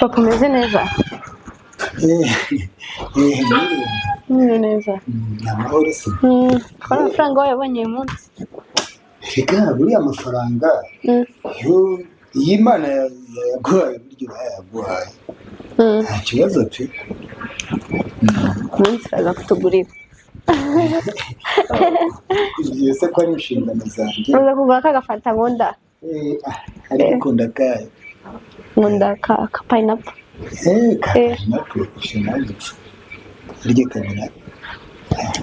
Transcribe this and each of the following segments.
papa umeze neza neza amahoro se ko amafaranga wayabonye uyu munsi reka buriya amafaranga iyo Imana yaguhaye buryo yaguhaye nta kibazo pe umunsi uraza kutugurira kugiye se ko ari inshingano zanjye uza kugura kagafata nkunda ariko ndakaye nkunda ka pineapple pineapple ushinzwe iryo kamera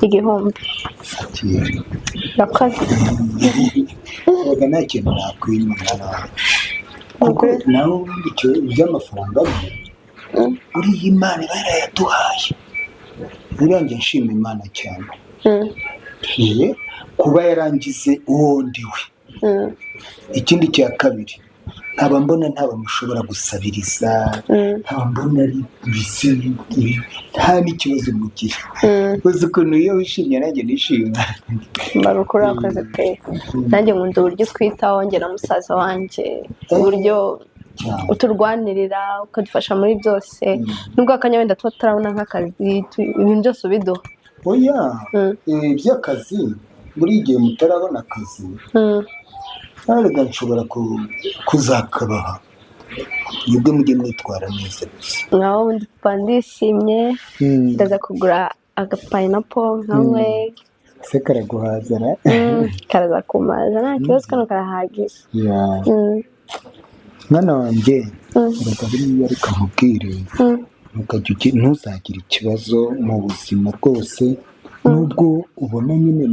igihumbi ndakoze reka nta kintu nakwima mwana wawe kuko nawe ubundi icyo by'amafaranga uriya Imana barayaduhaye buriya njye nshima Imana cyane kuba yarangize uwo ndiwe ikindi cya kabiri nkaba mbona nta bamushobora gusabiriza nkaba mbona ari ibisebe nta n'ikibazo mugira uzi ukuntu iyo wishimye nanjye nishima mbarukuri akazi pe nanjye nkunda uburyo twitaho njye na musaza wanjye uburyo uturwanirira ukadufasha muri byose nubwo akanya wenda tuba tutarabona nk'akazi ibintu byose ubiduha oya iby'akazi buri gihe mutarabona akazi ntabwo nshobora kuzakabaha nibwo mujye mwitwara neza gusa nkaho ubundi papa ndishimye ndaza kugura agapayinapo nkamwe se karaguhazara karaza kumaza nta kibazo kano karahagije mwana wanjye reka buriya ariko nkubwire ntuzagire ikibazo mu buzima rwose nubwo ubona nyine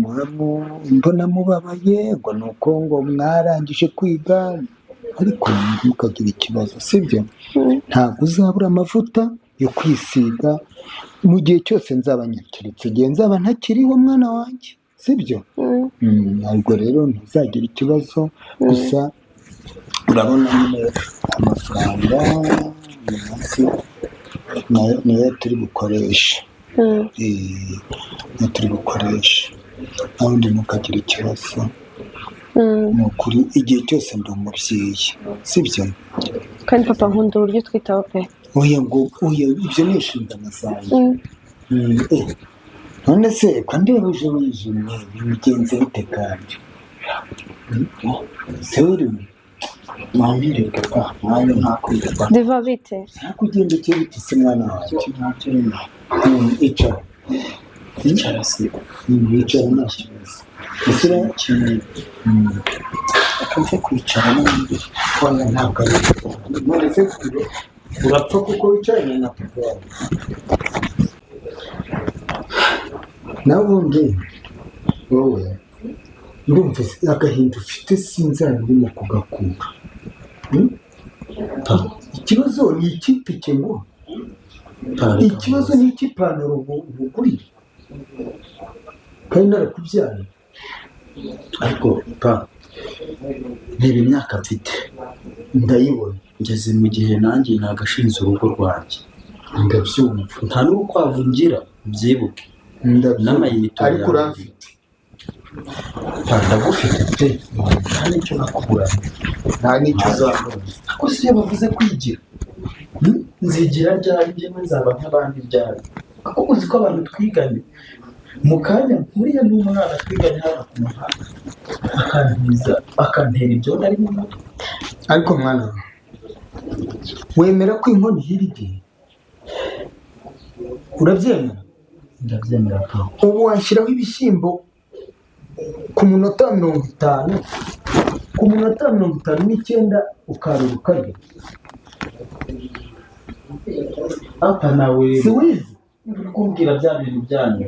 mbona mubabaye ngo ni uko ngo mwarangije kwiga ariko ntukagire ikibazo sibyo ntabwo uzabura amavuta yo kwisiga mu gihe cyose nzaba nyakiritse igihe nzaba ntakiriho mwana wanjye sibyo ntabwo rero ntuzagire ikibazo gusa urabona nyine amafaranga uyu munsi niyo turi bukoresha niyo turi bukoresha n'ubundi ntukagire ikibazo ni ukuri igihe cyose ndi umubyeyi sibyo kandi papa nkunda uburyo twitaho pe oya ibyo ni inshingano zanjye none se ko ndebuje wijimye bimugenze bite kandi se urimo mwambireka pa mwana ntakwirirwa diva bite ntakugendekeye bite se mwana wanjye icara se wicara nta kibazo isura kimwe akamfe kwicara n'undi wanga ntabwo ari none se urapfa kuko wicaranye na papa wawe nawe ubundi wowe ndumva agahinda ufite sinzara urimo kugakura ikibazo ni ikipike ngo ikibazo ni ikipantaro bugurira kandi narakubyaye ariko pa reba imyaka mfite ndayibona ngeze mu gihe nanjye nagashinze urugo rwanjye ndabyumva nta n'urukwavu ngira byibuke n'amayinite ariko urafite ndagufite pe nta n'icyo nakubura nta n'icyo uzakora ako si iyo bavuze kwigira nzigira ryari njyewe nzaba nk'abandi ryari ako uzi ko abantu twiganye mu kanya nkuriya n'umwana twiganye hano ku muhanda akantera ibyo nari mu mutwe ariko mwana wemera ko inkono ihira igihe urabyemera ndabyemera pe ubu washyiraho ibishyimbo ku munota 50 ku munota 59 ukarura ukarya apa nawe si wize kumbwira bya bintu byanyu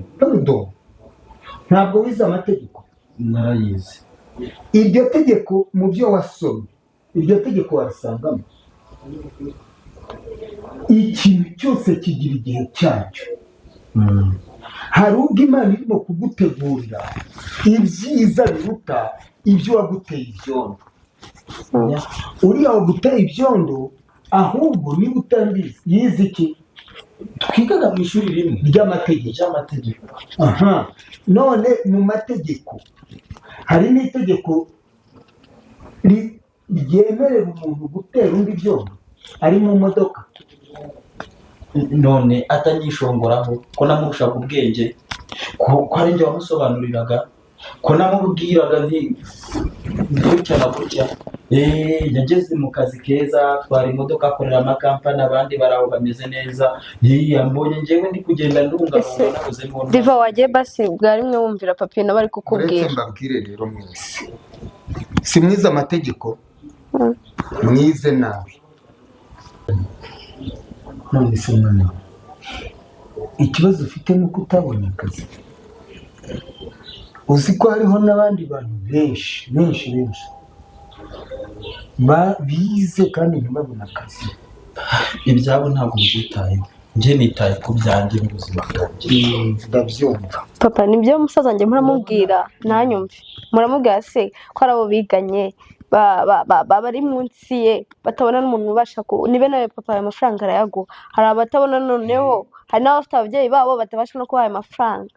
ntabwo wize amategeko narayize iryo tegeko mu byo wasomye iryo tegeko warisangamo ikintu cyose kigira igihe cyacyo hari ubwo Imana irimo kugutegurira ibyiza biruta ibyo waguteye ibyondo uriya waguteye ibyondo ahubwo niba utabizi yize iki twigaga mu ishuri rimwe ry'amategeko none mu mategeko hari n'itegeko ryemerera umuntu gutera undi ibyondo ari mu modoka none atanyishongoraho ko namurushaga ubwenge, ko ari njye wamusobanuriraga, ko namubwiraga nti gutya na gutya. Yageze mu kazi keza, atwara imodoka, akorera amakampani, abandi baraho bameze neza. Yambonye njyewe ndi kugenda ndungarunga nabuze mbona. Diva wagiye basi bwa rimwe wumvira papi nawe ari kukubwira. Uretse mbabwire rero mwese, si mwize amategeko, mwize nabi. None se mwana, ikibazo ufite ni uko utabonye akazi. Uzi ko hariho n'abandi bantu benshi bize kandi ntibabone akazi. Ibyabo ntabwo byitayeho, njye nitaye ku byanjye n'ubuzima bwanjye. Ndabyumva Papa nibyo musaza wanjye muramubwira ntanyumve, muramubwira se ko ari abo biganye bari munsi ye batabona n'umuntu ubasha nibe nawe papa ayo mafaranga arayaguha. Hari abatabona, noneho hari n'abafite ababyeyi babo batabasha no kubaha ayo mafaranga.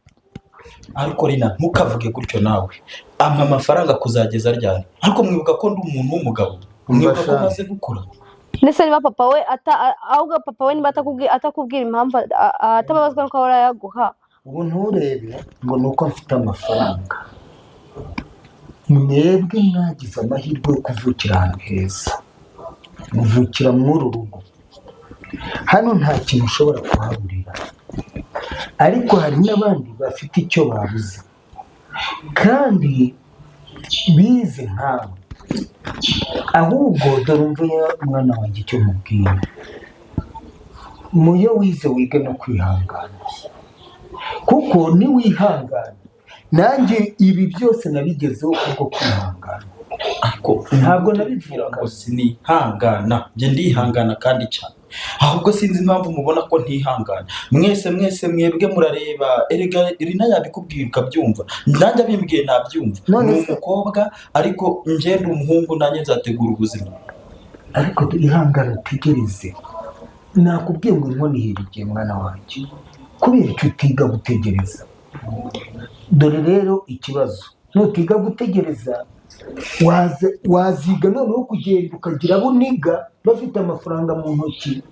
Ariko Rina ntukavuge gutyo nawe, ampa amafaranga kuzageza ryari? Ariko mwibuka ko ndi umuntu w'umugabo, mwibuka ko maze gukura. Ndetse niba papa we ahubwo papa we niba atakubwira impamvu atababazwa nuko arayaguha. ubu nturebe ngo ni uko mfite amafaranga. Mwebwe mwagize amahirwe yo kuvukira ahantu heza, muvukira muri uru rugo. Hano nta kintu ushobora kuhaburira, ariko hari n'abandi bafite icyo babuze kandi bize nkawe. Ahubwo dore umva mwana wanjye icyo mubwira, muyo wize wige no kwihangana, kuko niwihangana, nanjye ibi byose nabigezeho kubwo kwihangana. Ariko ntabwo nabivuga ngo sinihangana, njye ndihangana kandi cyane. Ahubwo sinzi impamvu mubona ko ntihangana. Mwese mwebwe murareba, erega Rina yabikubwiye ukabyumva, nanjye abimbwiye nabyumva. Ni umukobwa ariko njye ndi umuhungu, nanjye nzategura ubuzima. Ariko ihangana utegereze. Nakubwiye ngo inkoni ihiriye mwana wanjye, kubera icyo utiga gutegereza. Dore rero ikibazo, nutiga gutegereza waziga noneho kugenda ukagira abo uniga bafite amafaranga mu ntoki,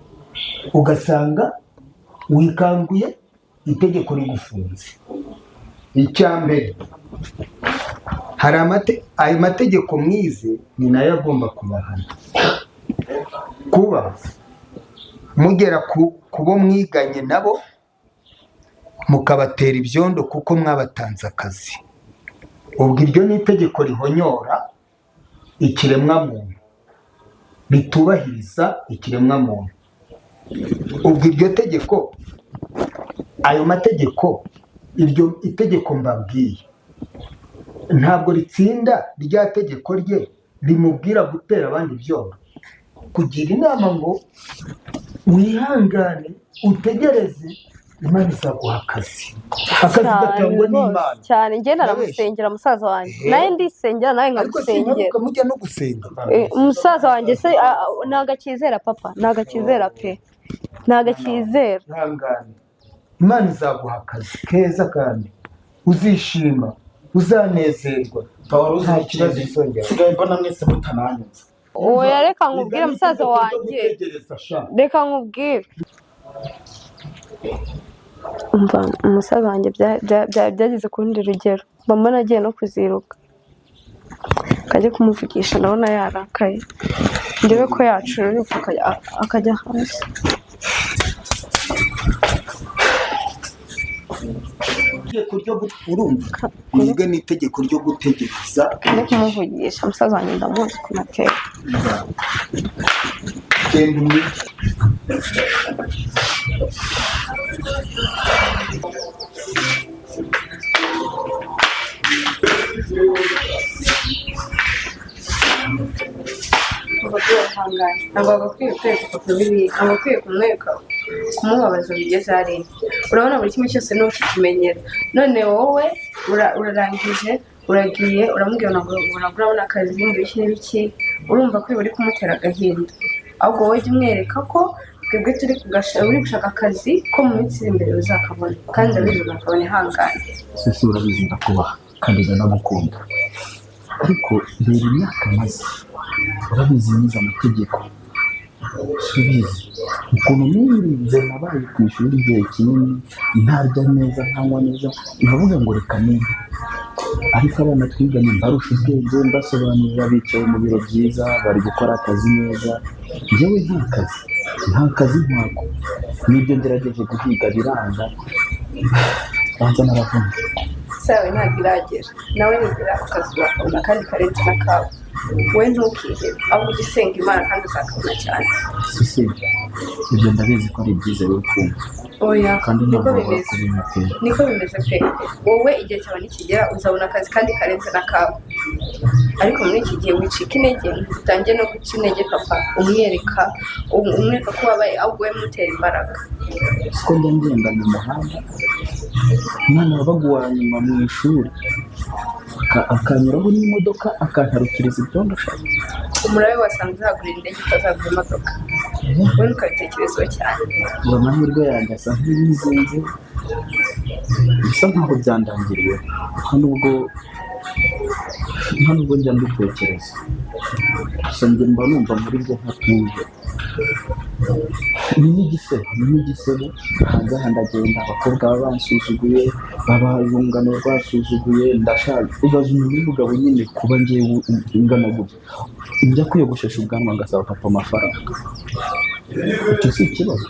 ugasanga wikanguye itegeko rigufunze. Icya mbere, hari ayo mategeko mwize ni nayo agomba kubahana. Kuba mugera kubo mwiganye nabo mukabatera ibyondo kuko mwabatanze akazi, ubwo iryo ni itegeko rihonyora ikiremwamuntu, ritubahiriza ikiremwamuntu. Ubwo iryo tegeko, ayo mategeko, iryo itegeko mbabwiye ntabwo ritsinda rya tegeko rye rimubwira gutera abandi ibyondo. Kugira inama ngo wihangane utegereze, Imana izaguha akazi gatangwa n'Imana cyane. Njye naragusengera musaza wanjye, nawe ndisengera nawe nkagusengera. Mujya no gusenga umusaza wanjye se ntago akizera papa, ntago akizera pe, ntago akizera. Ihangane, Imana izaguha akazi keza kandi uzishima, uzanezerwa, nta kibazo uzongera. Sigaye mbona mwese mutananyuze. Oya reka nkubwire musaza wanjye, reka nkubwire. Umva umusaza wanjye byageze ku rundi rugero, mama nagiye no kuziruka akajya kumuvugisha, ndabona yarakaye, ndebe ko yacururiza akajya hasi. Urumva mwebwe n'itegeko ryo gutegereza. no kumuvugisha umusaza wanjye ndamuzi ukuntu ateye. Genda umwige. Ntabwo agakwiye kumubabaza bigeze hariya. Urabona buri kimwe cyose n'uko kimenyera. None wowe urarangije, uragiye uramubwira ngo urabona akazi mu biki n'ibiki, urumva ko uri kumutera agahinda. Ahubwo wowe jya umwereka ko twebwe uri gushaka akazi ko mu minsi iri imbere uzakabona, kandi urabizi uzakabona. Ihangane. Sisi urabizi ndakubaha kandi ndanagukunda, ariko mbere imyaka maze urabizi nize amategeko, subizi ukuntu nirinze nabaye ku ishuri igihe kinini ntarya neza ntanywa neza nkavuga ngo reka niga, ariko abana twiganye mbarusha ubwenge mbasobanurira bicaye mu biro byiza bari gukora akazi neza, njyewe nta kazi nkako, n'ibyo ngerageje guhiga biranga banza n'abavuna. sawe ntabwo iragera nawe nigira akazi urakabona kandi karenze n'akawe, wowe ntukihebe ahubwo ujye usenga Imana kandi uzakabona cyane. sisi ibyo ndabizi ko ari byiza rero kumva, oya kandi niko ntabwo bimeze bakubimutera. niko bimeze pe, wowe igihe cyawe nikigera uzabona akazi kandi karenze n'akawe, ariko muri iki gihe wicika intege utangiye no guca intege papa umwereka ko wabaye ahubwo we mutera imbaraga. siko njya ngenda mu muhanda umwana wabaga uwa nyuma mu ishuri akanyuraho n'imodoka akantarukiriza ibyondo ashaka, umurabe wasanga uzagura indege utazagura imodoka, wowe ntukabitekerezeho cyane. ngo amahirwe yanjye asa nk'iyizinze bisa nkaho byandangiriye, nta nubwo njya mbitekereza, gusa njye mba numva muri byo ntatuje. ni n'igisebo hanze aha ndagenda abakobwa baba bansuzuguye, baba urungano rwasuzuguye, ndashaje. Ibaze umuntu w'umugabo nyine kuba ngewe ingana gutya njya kwiyogoshesha ubwanwa ngasaba papa amafaranga, icyo si ikibazo.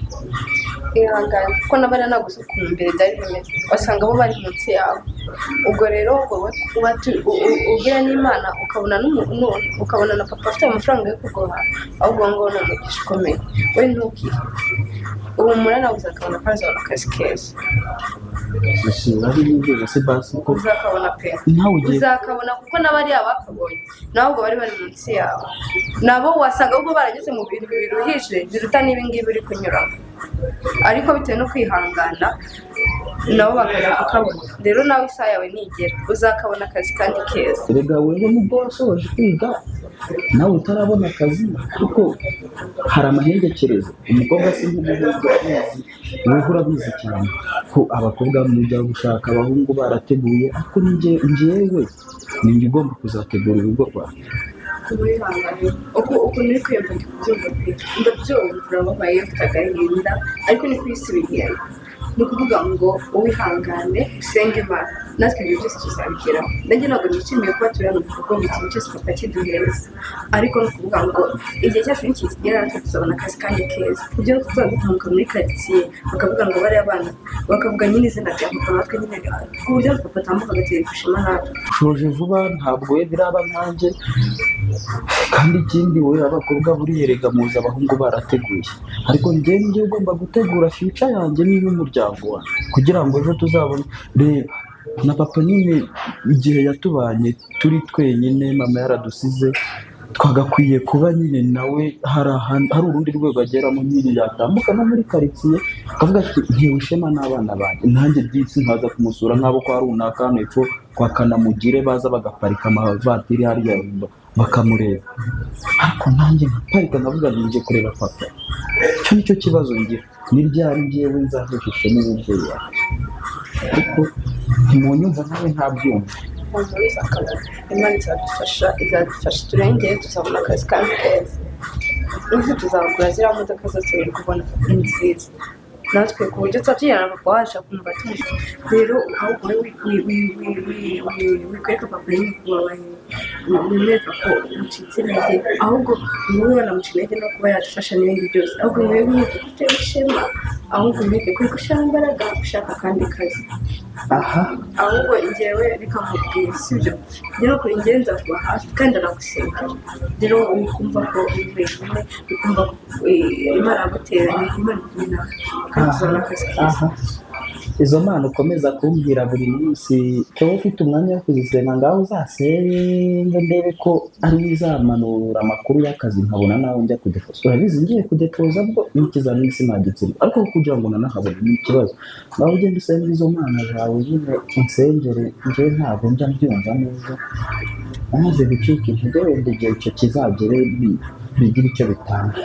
ihangane kuko n'abariya ntabwo uzi ukuntu mbere byari bimeze, wasanga bo bari munsi yawe. ubwo rero wowe kuba ubwira n'Imana ukabona na papa afite amafaranga yo kuguha, ahubwo ngo ni umugisha ukomeye. we ntukihe, uhumura nawe uzakabona ko azabona akazi keza, uzakabona pe, uzakabona kuko n'abariya bakabonye nawe ubwo bari munsi yawe, nabo wasanga ahubwo barageze mu bintu biruhije biruta n'ibingibi uri kunyuramo, ariko bitewe no kwihangana nabo bakaza kukabona. rero nawe isaha yawe nigera uzakabona akazi kandi keza. erega wewe nubwo wasoje kwiga nawe utarabona akazi, kuko hari amahengekerezo. umukobwa si nk'umuhungu abizi, wowe urabizi cyane ko abakobwa mujya gushaka abahungu barateguye, ariko njyewe ninjye ugomba kuzategura urugo rwawe. ukuntu uri kwiyumva ndi kubyumva pe, ndabyumva urababaye ufite agahinda, ariko ni ku isi bigenda. ni ukuvuga ngo uwihangane usenge Imana, natwe ibyo byose tuzabigeraho. nanjye ntabwo nishimiye kuba turi hano kuko ngo ikintu cyose papa kiduhereza, ariko ni ukuvuga ngo igihe cyacu nikigera natwe tuzabona akazi kandi keza, kugira ngo tuzadutambuka muri karitsiye bakavuga ngo bariya bana, bakavuga nyine izina rya papa, natwe nyine ku buryo papa atambuka agatera ishema natwe. ushoje vuba ntabwo we biraba nkanjye, kandi ikindi wowe abakobwa buriyerega muzi abahungu barateguye, ariko njye ugomba gutegura future yanjye n'iy'umuryango wawe kugira ngo ejo tuzabone. reba na papa nyine igihe yatubanye turi twenyine, mama yaradusize, twagakwiye kuba nyine nawe hari urundi rwego ageramo, nyine yatambuka no muri karitsiye akavuga ati ntewe ishema n'abana banjye, nanjye by'isi nkaza kumusura nk'abo kwa runaka hano hepfo kwa Kanamugire baza bagaparika amavatiri hariya bakamureba, ariko nanjye nkaparika nkavuga ngo njye kureba papa. icyo nicyo kibazo ngira, ni ryari njyewe nzaheshishe n'umubyeyi wawe, ariko ntimunyumva nawe ntabyumva. Imana izadufasha turengere, tuzabona akazi kandi keza, n'ubu tuzagura ziriya modoka zose bari kubona ni nziza, natwe ku buryo tuba tujyana papa wacu kumva tuje. rero ahubwo wikwereka papa nyine kubabaye, wimwereka ko ucitse intege, ahubwo wowe wanamuca intege no kuba yadufasha n'ibindi byose, ahubwo wowe mwite gutewe ishema, ahubwo mwite kuri gushyira imbaraga gushaka akandi kazi. ahubwo njyewe reka nkubwire, sibyo rero kuri njyewe nzakuba hafi kandi aragusengera. rero wikumva ko wenyine, wikumva ko Imana yaguteranye, Imana kumwe nawe kandi tuzabona akazi keza. izo mana ukomeza kumbwira buri munsi, wowe ufite umwanya wo kuzisenga ngaho uzasenge ndebe ko ari bizamanura amakuru y'akazi nkabona nawe njya kudepoza. urabizi ngiye kudepoza bwo n'ikizamini sinagitsindwa, ariko kugira ngo nanahabone ni ikibazo. ngaho ugenda usenga izo mana zawe nyine unsengere, njyewe ntabwo njya mbyumva neza, amaze gucika intege wenda igihe icyo kizagere bigira icyo bitanga.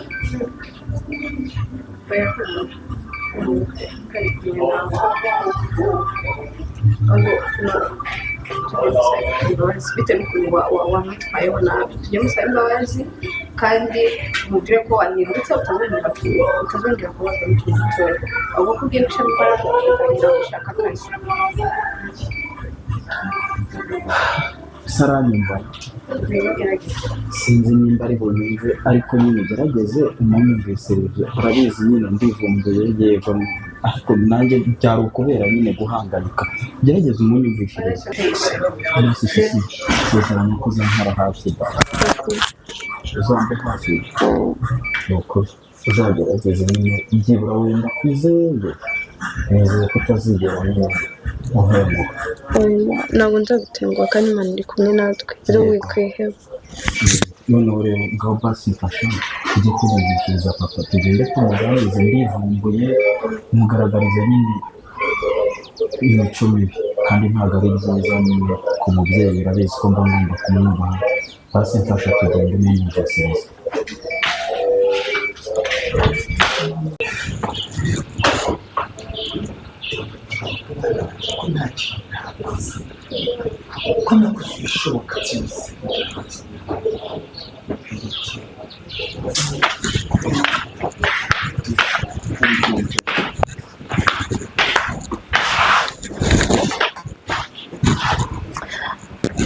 bitewe n'ukuntu wamwitwayeho nabi, tujye musaba imbabazi kandi mubwire ko wahindutse utazongera kuba muri icyo gitoro ahubwo ko ugiye gushyira imbaraga ukagira gushaka akazi. saranyumva sinzi nimba ari bunyumve ariko nyine gerageze umwumvise urabizi nyine ndivumbuye yego ariko nanjye byari ukubera nyine guhangayika gerageza umunyumvishirize sezeranya ko uzankora hafi uzambe hafi nuko uzagerageza nyine byibura wenda kwizeye nizeye ko utazigera nyine uhembuka. Ntabwo nzagutenguha kandi Imana iri kumwe natwe rero wikwiheba. Noneho rero ngaho basi mfasha tujye kubigishiriza papa tugende tumuganirize ndivumbuye mugaragariza nyine imico mibi kandi ntabwo ari byiza nyine ku mubyeyi urabizi ko mba ngomba kumwubaha basi mfasha tugende mumwumvishiriza. ko nta kintu nakoze ko nakoze ibishoboka byose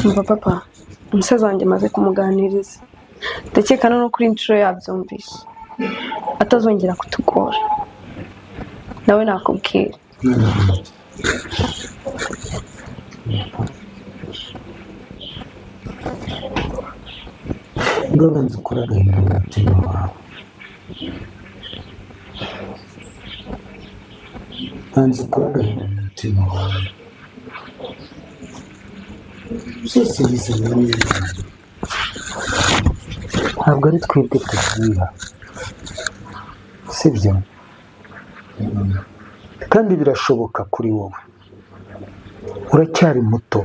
umva papa umusaza wanjye amaze kumuganiriza ndakeka no kuri inshuro yabyumvise atazongera kutugora nawe nakubwira. urabanza ukora agahinda mu mutima wawe banza ukora agahinda mu mutima wawe byose bizana n'Imana ntabwo ari twebwe tubyiha sibyo kandi birashoboka kuri wowe uracyari muto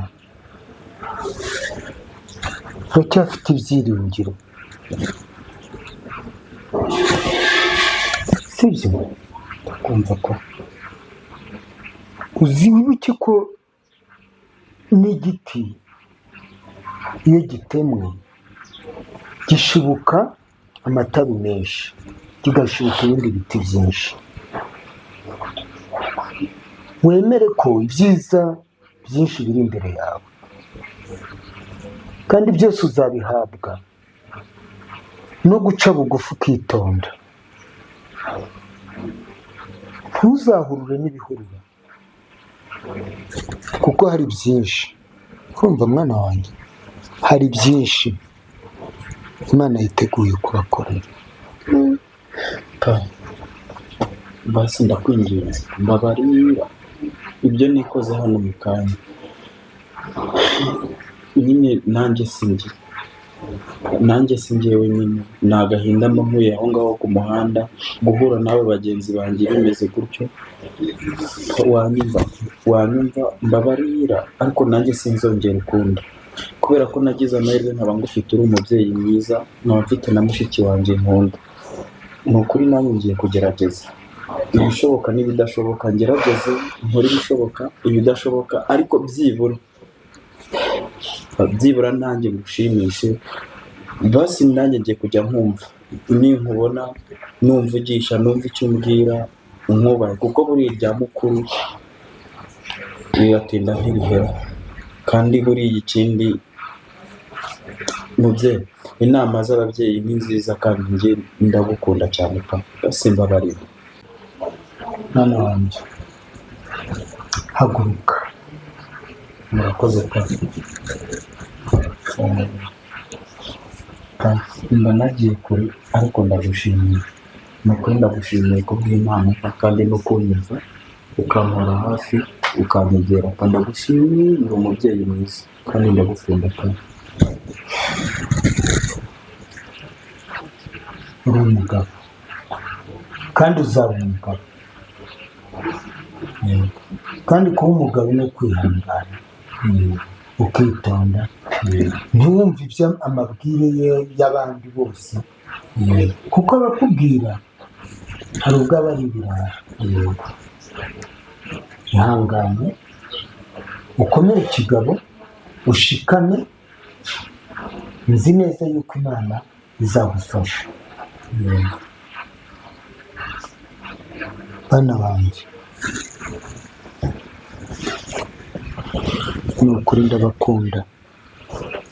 uracyafite ibyiringiro sibyo ndakumva ko uzibuke ko n'igiti iyo gitemwe gishibuka amatabi menshi kigashibuka ibindi biti byinshi. Wemere ko ibyiza byinshi biri imbere yawe kandi byose uzabihabwa no guca bugufi ukitonda ntuzahurure n'ibihurura kuko hari byinshi kumva mwana wanjye hari byinshi Imana yiteguye kubakorera. Basi ndakwinginze mbabarira ibyo nikoze hano mu kanya nyine nanjye sinjyewe nyine ni agahinda mba nkuye aho ngaho ku muhanda guhura nawe bagenzi banjye bimeze gutyo wanyumva mbabarira ariko nanjye sinzongera ukundi kubera ko nagize amahirwe nkaba ngufite uri umubyeyi mwiza nkaba mfite na mushiki wanjye nkunda ni ukuri nanjye ngiye kugerageza ibishoboka n'ibidashoboka ngerageze nkore ibishoboka ibidashoboka ariko byibura nanjye ngushimishe basi nanjye ngiye kujya nkumva ninkubona numvugisha numva icyo umbwira nkubahe kuko buriya irya mukuru biratinda ntibihera kandi buriya ikindi mubyeyi inama z'ababyeyi ni nziza kandi njye ndagukunda cyane pa simbabarira. Mwana wanjye haguruka murakoze pa mba nagiye kure ariko ndagushimiye ni ukuri ndagushimiye kubw'Imana kandi no kunyumva ukampora hafi ukanyegera pa ndagushimiye uri umubyeyi mwiza kandi ndagukunda pa. uri umugabo kandi uzaba umugabo kandi kuba umugabo no kwihangana ukitonda ntiwumve ibyo amabwire y'abandi bose kuko abakubwira hari ubwo aba ari ibirara. ihangane ukomere kigabo ushikame nzi neza yuko Imana izagufasha. Bana banjye, ni ukuri ndabakunda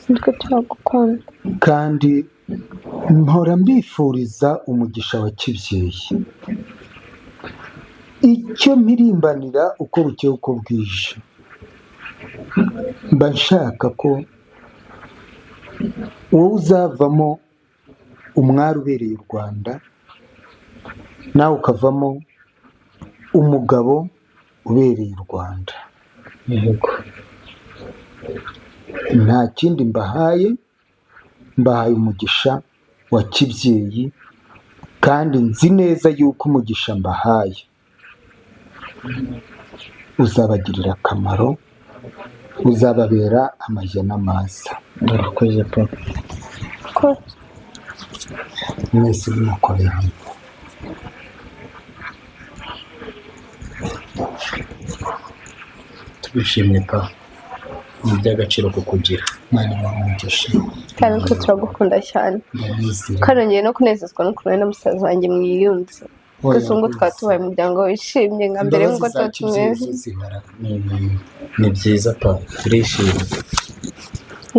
nitwe turagukunda kandi mpora mbifuriza umugisha wa kibyeyi. Icyo mpirimbanira uko bukeye uko bwije, mba nshaka ko wowe uzavamo umwari ubereye u Rwanda, nawe ukavamo umugabo ubereye u Rwanda. yego Nta kindi mbahaye umugisha wa kibyeyi, kandi nzi neza yuko umugisha mbahaye uzabagirira akamaro, uzababera amajya n'amaza. murakoze pa. ko Mwese mukoreye hamwe. Tubishimye pa, ni iby'agaciro kukugira. Mwana wa mugisha, kandi ko turagukunda cyane, ndabizera. kandi nongeye no kunezezwa no kumwe na musaza wanjye mwiyunze. Gusa ubwo twaba tubaye umuryango wishimye nka mbere nk'uko tuba tumeze. Ni byiza pa, turishimye.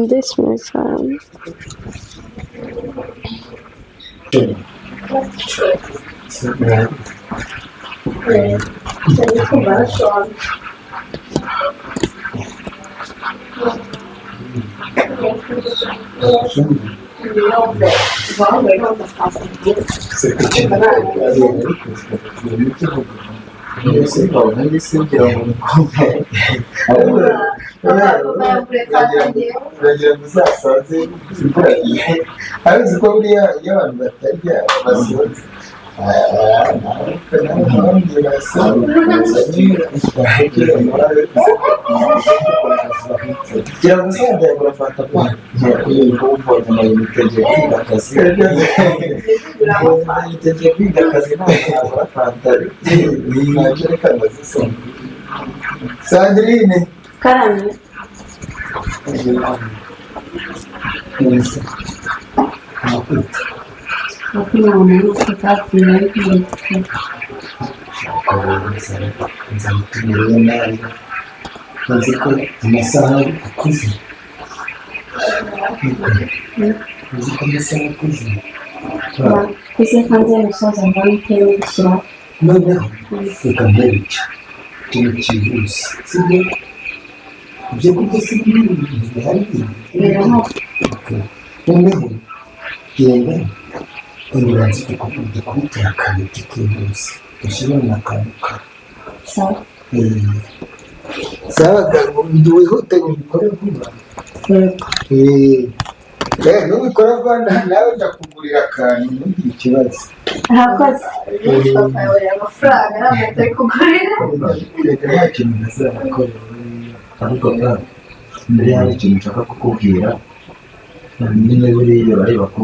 Ndishimye cyane. uragira ngo uzasaze imburagihe, abizi ko buriya iyo abantu batarya basoza. Kugira ngo usaza yagura fanta pa, ntiyakuyeho ubonye amayinite agiye kwiga akazi. Amayinite agiye kwiga akazi ntabwo yagura fanta. Ntacyo reka ndazisoma. Sandrine, Karame. uzi ko amasaha akuze, uzi ko amasaha akuze. Ese kandi umusaza mbona iteye gushyira Noneho reka mbereke ikintu cyihuse, sibyo? Ibyo kurya si ibintu bihari. Noneho genda ubanza ukubitira akantu kihuse, ushyiremo n'akantu kawe. sawa Sawa, wihute ubikore vuba. Nubikora vuba nawe ndakugurira akantu, ntugire ikibazo. ahakoze amafaranga ntabwo atari kugurira. Reka nta kintu ntazakora. Ariko pa, mbere hari ikintu nshaka kukubwira. Nyine buriya urareba ko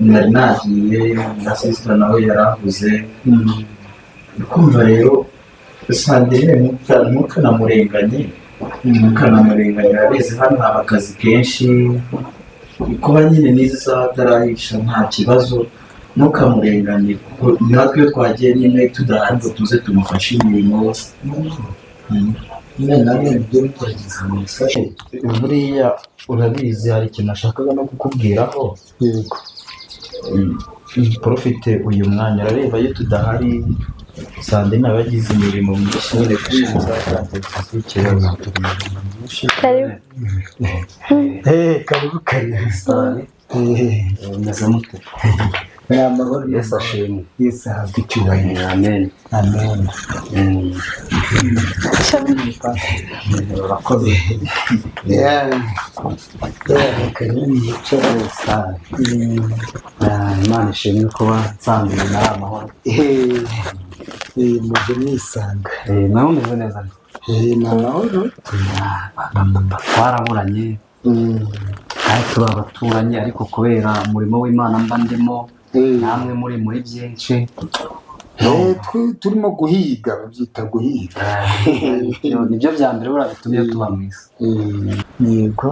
nari nagiye na sisita nawe yarahuze. Kumva rero Sandrine ntukanamurenganye, urabizi hano haba akazi kenshi, kuba nyine n'izi saha atarahisha nta kibazo, ntukamurenganye kuko natwe iyo twagiye nyine tudahari ngo tuze tumufashe imirimo. Nyine nawe nibyo bigerageza mu mufashe. Buriya urabizi hari ikintu nashakaga no kukubwiraho. Yego. Profite uyu mwanya, urareba iyo tudahari Sandrine aba yagize imirimo myinshi nyine kushinza televiziyo ikibazo. Karibu. Karibu karibu. Meze mute? Ni amahoro. Yesu ashimwe. Yesu ahabwe icyubahiro. Amen. Amen. Urakoze. Imana ishimwe kuba nsanzwe nawe amahoro. Muje mwisanga. Nawe umeze neza? Ni amahoro. Twaraburanye kandi turi abaturanyi, ariko kubera umurimo w'Imana mba ndimo, namwe muri byinshi, turimo guhiga, babyita guhiga. nibyo bya mbere buriya bitumye tuba mu isi. Yego.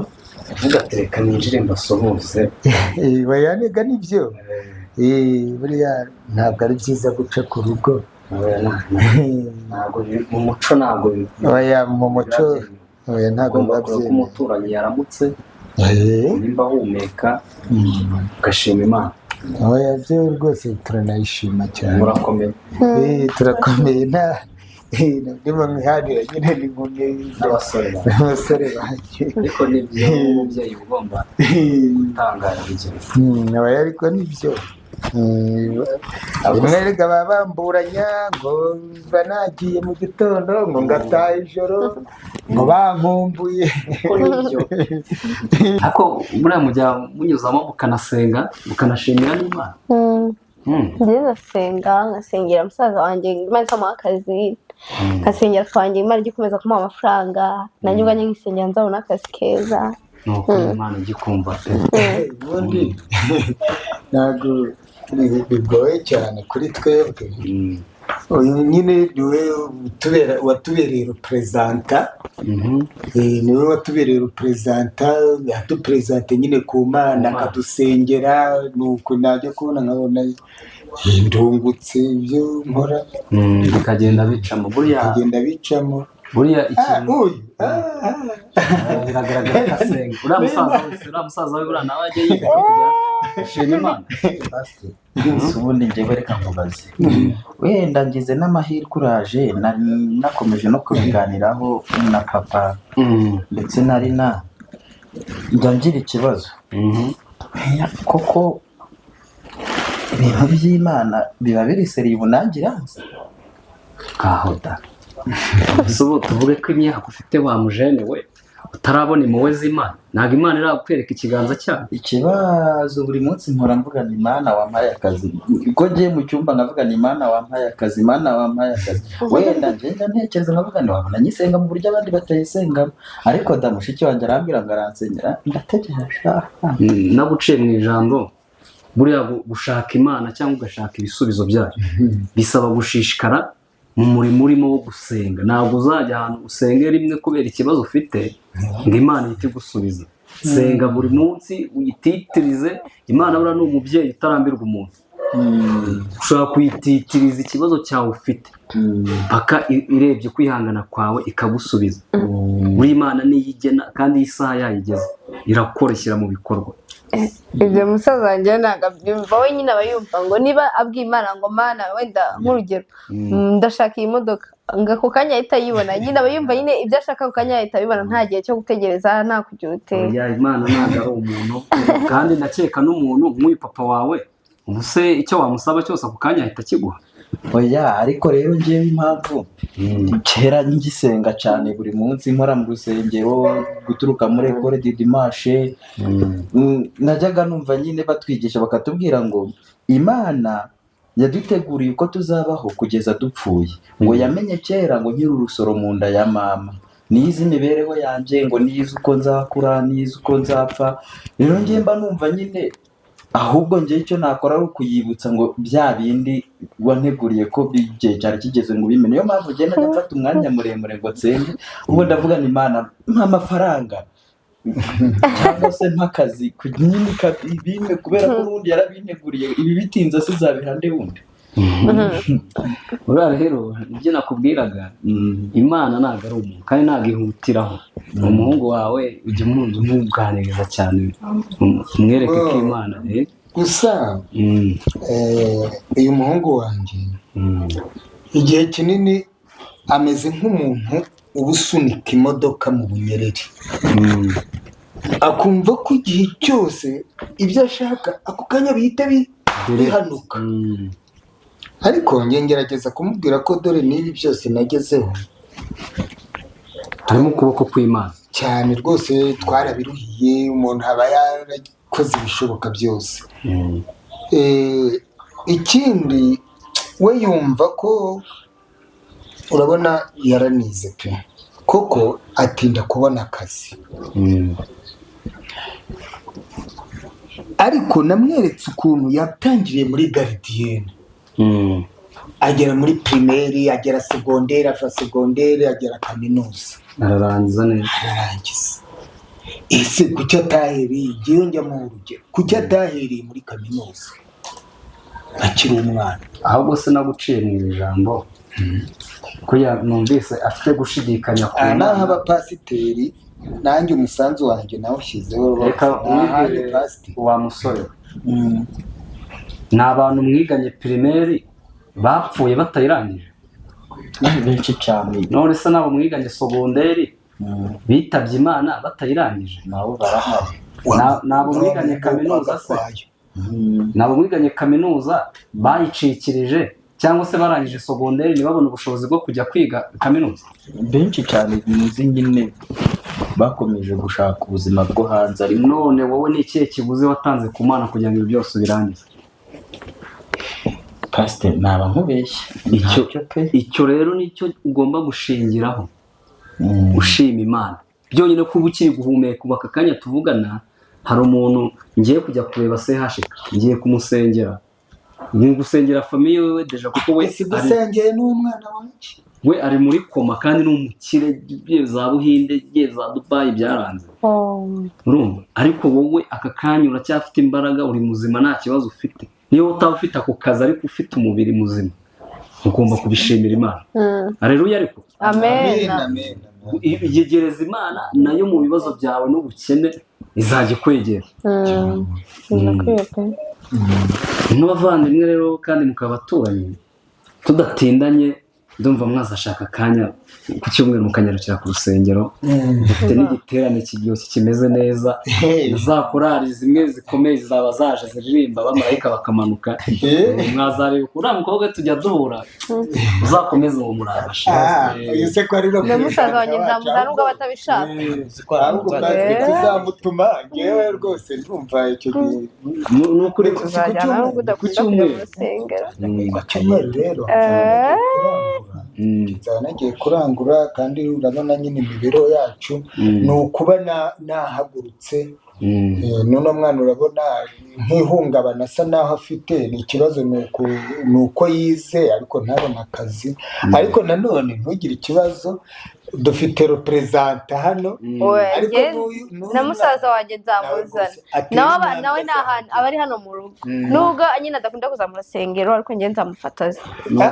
avuga ati reka ninjire mbasuhuze. bayanega nibyo. Buriya ntabwo ari byiza guca ku rugo. Ntabwo mu muco ntabwo mu muco ntabwo biba byiza. Umuturanyi yaramutse nimba ahumeka ugashima Imana. Byo rwose turanayishima cyane. Murakomeye. Turakomeye ndimo mwihanira nyine n'inkumi n'abasore banjye. Ariko nibyo umubyeyi ugomba gutangara urugero. Ariko nibyo rimwe rega baba bamburanya ngo mba nagiye mu gitondo ngo ngataha ijoro ngo bankumbuye. Ariko buriya mujya munyuzamo mukanasenga mukanashimira n'Imana. njye nkasengera musaza wanjye Imana ikamuha akazi, nkasengera twanjye Imana ijya ikomeza kumuha amafaranga, nanjye ubwanjye nkisengera nzabona akazi keza. Nuko Imana ijya ikumva pe. Ubundi ntabwo bigoye cyane kuri twebwe. Uyu nyine niwe watubereye reperezanta. Niwe watubereye reperezanta, yatuperezante nyine ku Mana, akadusengera. Nuko najya kubona nkabona ndungutse ibyo nkora bikagenda bicamo. Buriya ikintu biragaragara ko asenga. Uriya musaza we buriya nawe ajya yiga kujya gushima Imana. Ubundi njyewe reka nkubaze, wenda ngize n'amahirwe uraje nakomeje no kubiganiraho na papa ndetse na Rina, njya ngira ikibazo koko ibintu by'Imana biba biri seriye bunangira aho da. Ubu tuvuge ko imyaka ufite wa mujene we utarabona impuhwe z'Imana, ntabwo Imana irakwereka ikiganza cyayo. Ikibazo buri munsi mpora mvuga ni Imana wampaye akazi, ubwo ngiye mu cyumba nkavuga ni Imana wampaye akazi, Imana wampaye akazi. Wenda ngenda ntekereza nkavuga ni wabona nyisenga mu buryo abandi batayisengamo, ariko da mushiki wanjye arambwira ngo aransengera, ndategereje. Naguciye mu ijambo, buriya gushaka Imana cyangwa ugashaka ibisubizo byayo bisaba gushishikara mu murimo urimo wo gusenga. Ntabwo uzajya ahantu usenge rimwe kubera ikibazo ufite ngo Imana ihite igusubiza. Senga buri munsi uyititirize. Imana buriya ni umubyeyi utarambirwa umuntu. Ushobora kuyititiriza ikibazo cyawe ufite paka irebye kwihangana kwawe ikagusubiza. Buri Imana niyo igena kandi isaha yayigeze irakora ishyira mu bikorwa. Ibyo musaza wanjye ntabwo abyumva, we nyine aba yumva ngo niba abwiye Imana ngo Mana wenda nk'urugero ndashaka iyi modoka, ngo ako kanya ahita ayibona. Nyine aba yumva nyine ibyo ashaka ako kanya ahita abibona, nta gihe cyo gutegereza, nta kugira utera. Imana ntabwo ari umuntu, kandi ndakeka n'umuntu nk'uyu papa wawe ubu se icyo wamusaba cyose ako kanya ahita akiguha. Oya, ariko rero ngewe impamvu kera ngisenga cyane buri munsi nkora mu rusengero guturuka muri Ecole du Dimanche, najyaga numva nyine batwigisha bakatubwira ngo Imana yaduteguriye uko tuzabaho kugeza dupfuye, ngo yamenye kera ngo nkiri urusoro mu nda ya mama, niyizi imibereho yanjye, ngo niyizi uko nzakura, niyizi uko nzapfa. Rero ngewe mba numva nyine ahubwo njye icyo nakora ari ukuyibutsa ngo bya bindi wanteguriye ko igihe cyari kigeze ngo ubimene. Niyo mpamvu ugenda mfata umwanya muremure ngo nsenge, ubwo ndavuga ni Imana mpa amafaranga cyangwa se mpakazi nyine kabime, kubera ko ubundi yarabinteguriye, ibi bitinze sizabihande wundi. Uriya rero ibyo nakubwiraga, Imana ntabwo ari umuntu kandi ntabwo ihutiraho. Umuhungu wawe ujya umuganiriza cyane, umwereke ko Imana gusa uyu muhungu wanjye igihe kinini ameze nk'umuntu uba usunika imodoka mu bunyereri, akumva ko igihe cyose ibyo ashaka ako kanya bihita bihanuka. Ariko njye ngerageza kumubwira ko dore n'ibi byose nagezeho harimo ukuboko kw'Imana cyane rwose, twarabiruhiye, umuntu aba yarakoze ibishoboka byose. Ikindi we yumva ko, urabona yaranize pe koko, atinda kubona akazi. Ariko namweretse ukuntu yatangiriye muri garidiyene, agera muri pirimeri, agera segonderi, ava segonderi agera kaminuza, ararangiza neza. ese kuki atahereye ngewe njya mu urugero kuki atahereye muri kaminuza akiri umwana? ahubwo se naguciye mu ijambo ko numvise afite gushidikanya ku naho abapasiteri nanjye umusanzu wanjye nawushyizeho. reka umwibwire wa musore ni abantu mwiganye pirimeri bapfuye batayirangije benshi cyane, none se nabo mwiganye sogonderi bitabye imana batayirangije, nabo barahari. nabo mwiganye kaminuza se, nabo mwiganye kaminuza bayicikirije cyangwa se barangije sogonderi ntibabone ubushobozi bwo kujya kwiga kaminuza. Benshi cyane muzi nyine bakomeje gushaka ubuzima bwo hanze. None wowe ni ikihe kibuze watanze ku Mana kugira ngo ibi byose ubirangize? Pasiteri naba nkubeshya, icyo rero nicyo ugomba gushingiraho ushima Imana byonyine kuba ukiri guhumeka. ubu aka kanya tuvugana hari umuntu ngiye kujya kureba sehashika, ngiye kumusengera, ngiye gusengera famiye wewe deja kuko we gusengera n'umwana wanjye, we ari muri koma kandi ni umukire, za Buhinde za Dubai byaranze urumva. ariko wowe aka kanya uracyafite imbaraga, uri muzima, nta kibazo ufite. niyo utaba ufite ako kazi ariko ufite umubiri muzima ugomba kubishimira Imana. Haleluya. Ariko amen. yegereza Imana nayo mu bibazo byawe n'ubukene izajya kwegera. N'abavandimwe rero kandi mukaba abaturanyi tudatindanye, ndumva mwazashaka akanya ku cyumweru mukanyarukira ku rusengero. dufite n'igiterane kiryoshye kimeze neza, za korali zimwe zikomeye zizaba zaje ziririmba abamarayika bakamanuka. mwazareba uriya mukobwa tujya duhura, uzakomeze uwo murabasha. musaza wanjye nzamuza nubwo batabishaka, ahubwo tuzamutuma ngewe rwose ndumva icyo gihe ni ukuri tuzajyana nubwo udakunda kujya mu rusengero. cyumweru rero nzaba nagiye kurangura, kandi urabona nyine imibero yacu ni ukuba nahagurutse. n'uno mwana urabona nk'ihungabana asa naho afite, ni ikibazo ni uko yize ariko ntabona akazi. ariko nanone ntugire ikibazo, dufite reperezanta hano, na musaza wanjye nzamuzana nawe ni ahantu aba ari hano mu rugo, nubwo nyine adakunda kuza mu rusengero ariko njye nzamufataza.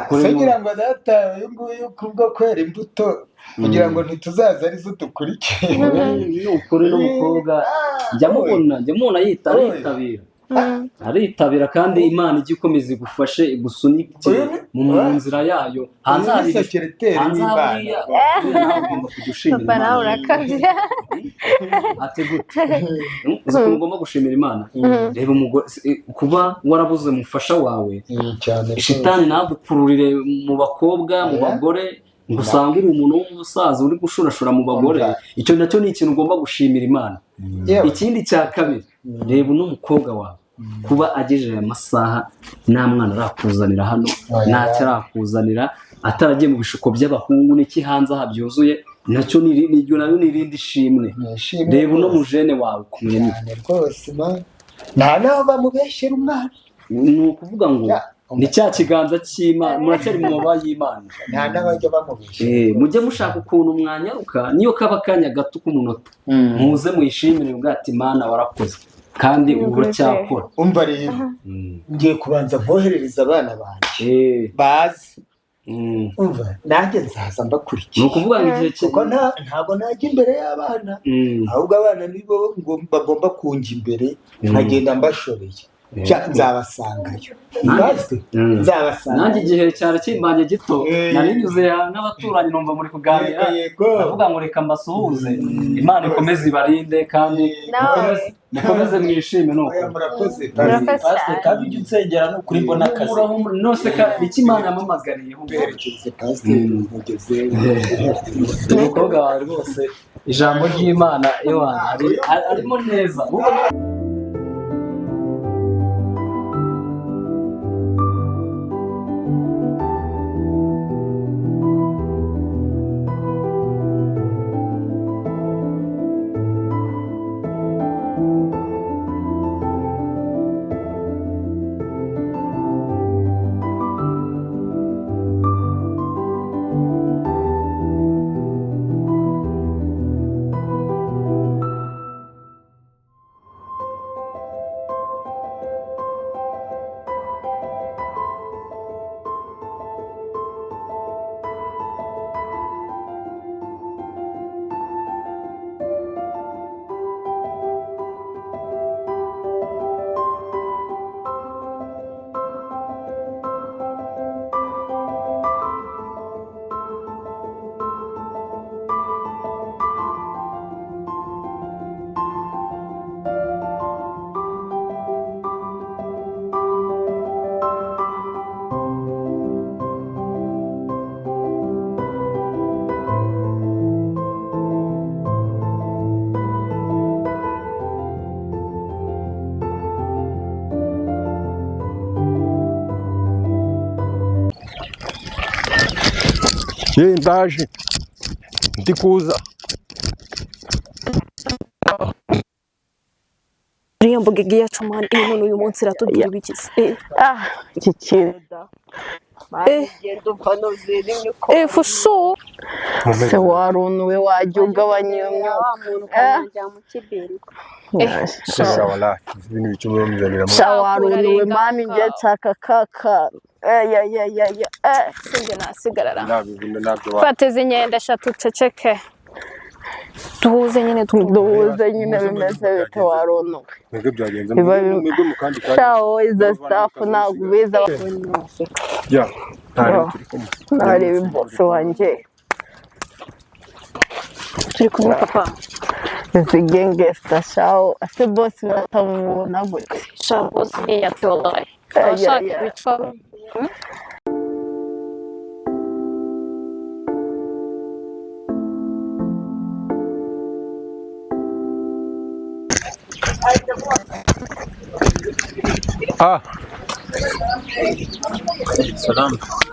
kugira ngo data uyu nguyu kubwo kwera imbuto kugira ngo ntituzaza arizo dukurikiye. ni ukuri n'umukobwa njya mubona aritabira kandi Imana ijya ikomeza igufashe igusunike mu nzira yayo. hanze hari hariya ugomba kujya ushimira Papa nawe urakabya. uzi ko ugomba gushimira Imana. reba umugore kuba warabuze umufasha wawe, shitani nagukururire mu bakobwa mu bagore ngo usangire umuntu w'umusaza uri gushurashura mu bagore. icyo nacyo ni ikintu ugomba gushimira Imana. ikindi cya kabiri, reba n'umukobwa wawe kuba agejeje aya masaha nta mwana arakuzanira hano, ntacyo arakuzanira, ataragiye mu bishuko by'abahungu n'iki hanze aha byuzuye, nacyo nayo ni irindi shimwe. reba uno mujene wawe kumenya rwose nta naho bamubeshyera umwana. ni ukuvuga ngo ni cya kiganza cy'Imana, muracyari mu mababa y'Imana. nta n'abajya bamubeshyera. mujye mushaka ukuntu mwanyaruka, niyo kaba akanya gato k'umunota, muze mwishimire ubwo ati Imana warakoze kandi uracyakora. umva rero ngiye kubanza mboherereza abana banjye bazi. umva nanjye nzaza mbakurikiye. ni ukuvuga ngo igihe kuko ntabwo najya imbere y'abana, ahubwo abana nibo bagomba kunjya imbere, nkagenda mbashoreye. nzabasangayo, nzabasanga. nanjye igihe cyari kimbanye gito, narinyuze n'abaturanyi numva muri kuganira, ndavuga ngo reka mbasuhuze, Imana ikomeze ibarinde kandi mukomeze mwishime. murakoze kandi ujye unsengera ni ukuri mbona akazi nose iki Imana yamamagariye mberekeze pasiteri mugeze umukobwa wawe rwose ijambo ry'Imana harimo neza. ndaje ndi kuza. uriya mbuga igiye acumana iyi none uyu munsi iratubwira ibigize iki kintu fusho se warunuwe wajya ugabanya iyo myuka shawarunuwe mami ngiye nshaka kakana sinjye nasigarara fata izi nyenda eshatu uceceke duhuze nyine bimeze bite warunuwe shawo izo staff ntabwo ubiza ntareba boss wanjye turi kumwe papa izi gangster shawo ase boss baratamubona gute shawo boss yatolaye ashaka ibicaro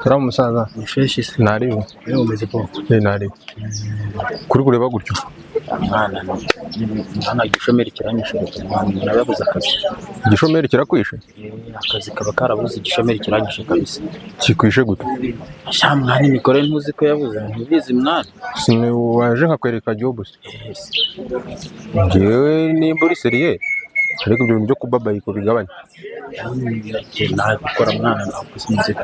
Salamu musaza. Naribu. Naribu. Kuri kureba gutyo. Mwana igishomeri kiranyishe mwana yabuze akazi. Igishomeri kirakwishe? Akazi kaba karabuze igishomeri kiranyishe kabisa. Kikwishe gute? Sha mwana imikore ntuzi ko yabuze ntibizi mwana. Sine waje nkakwereka job se. Ngewe ni buri seriye. Ariko ibyo byo kubabayiko bigabanya. Nawe gukora mwana nawe kusinze.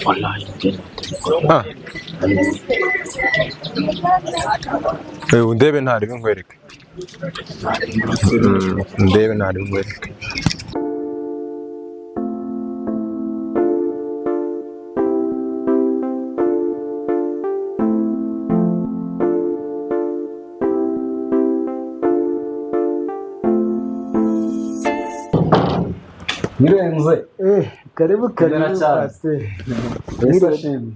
Wallahi ndebe ntari nkwereke. Ndebe ntari nkwereke. Nirenze. Karibu base.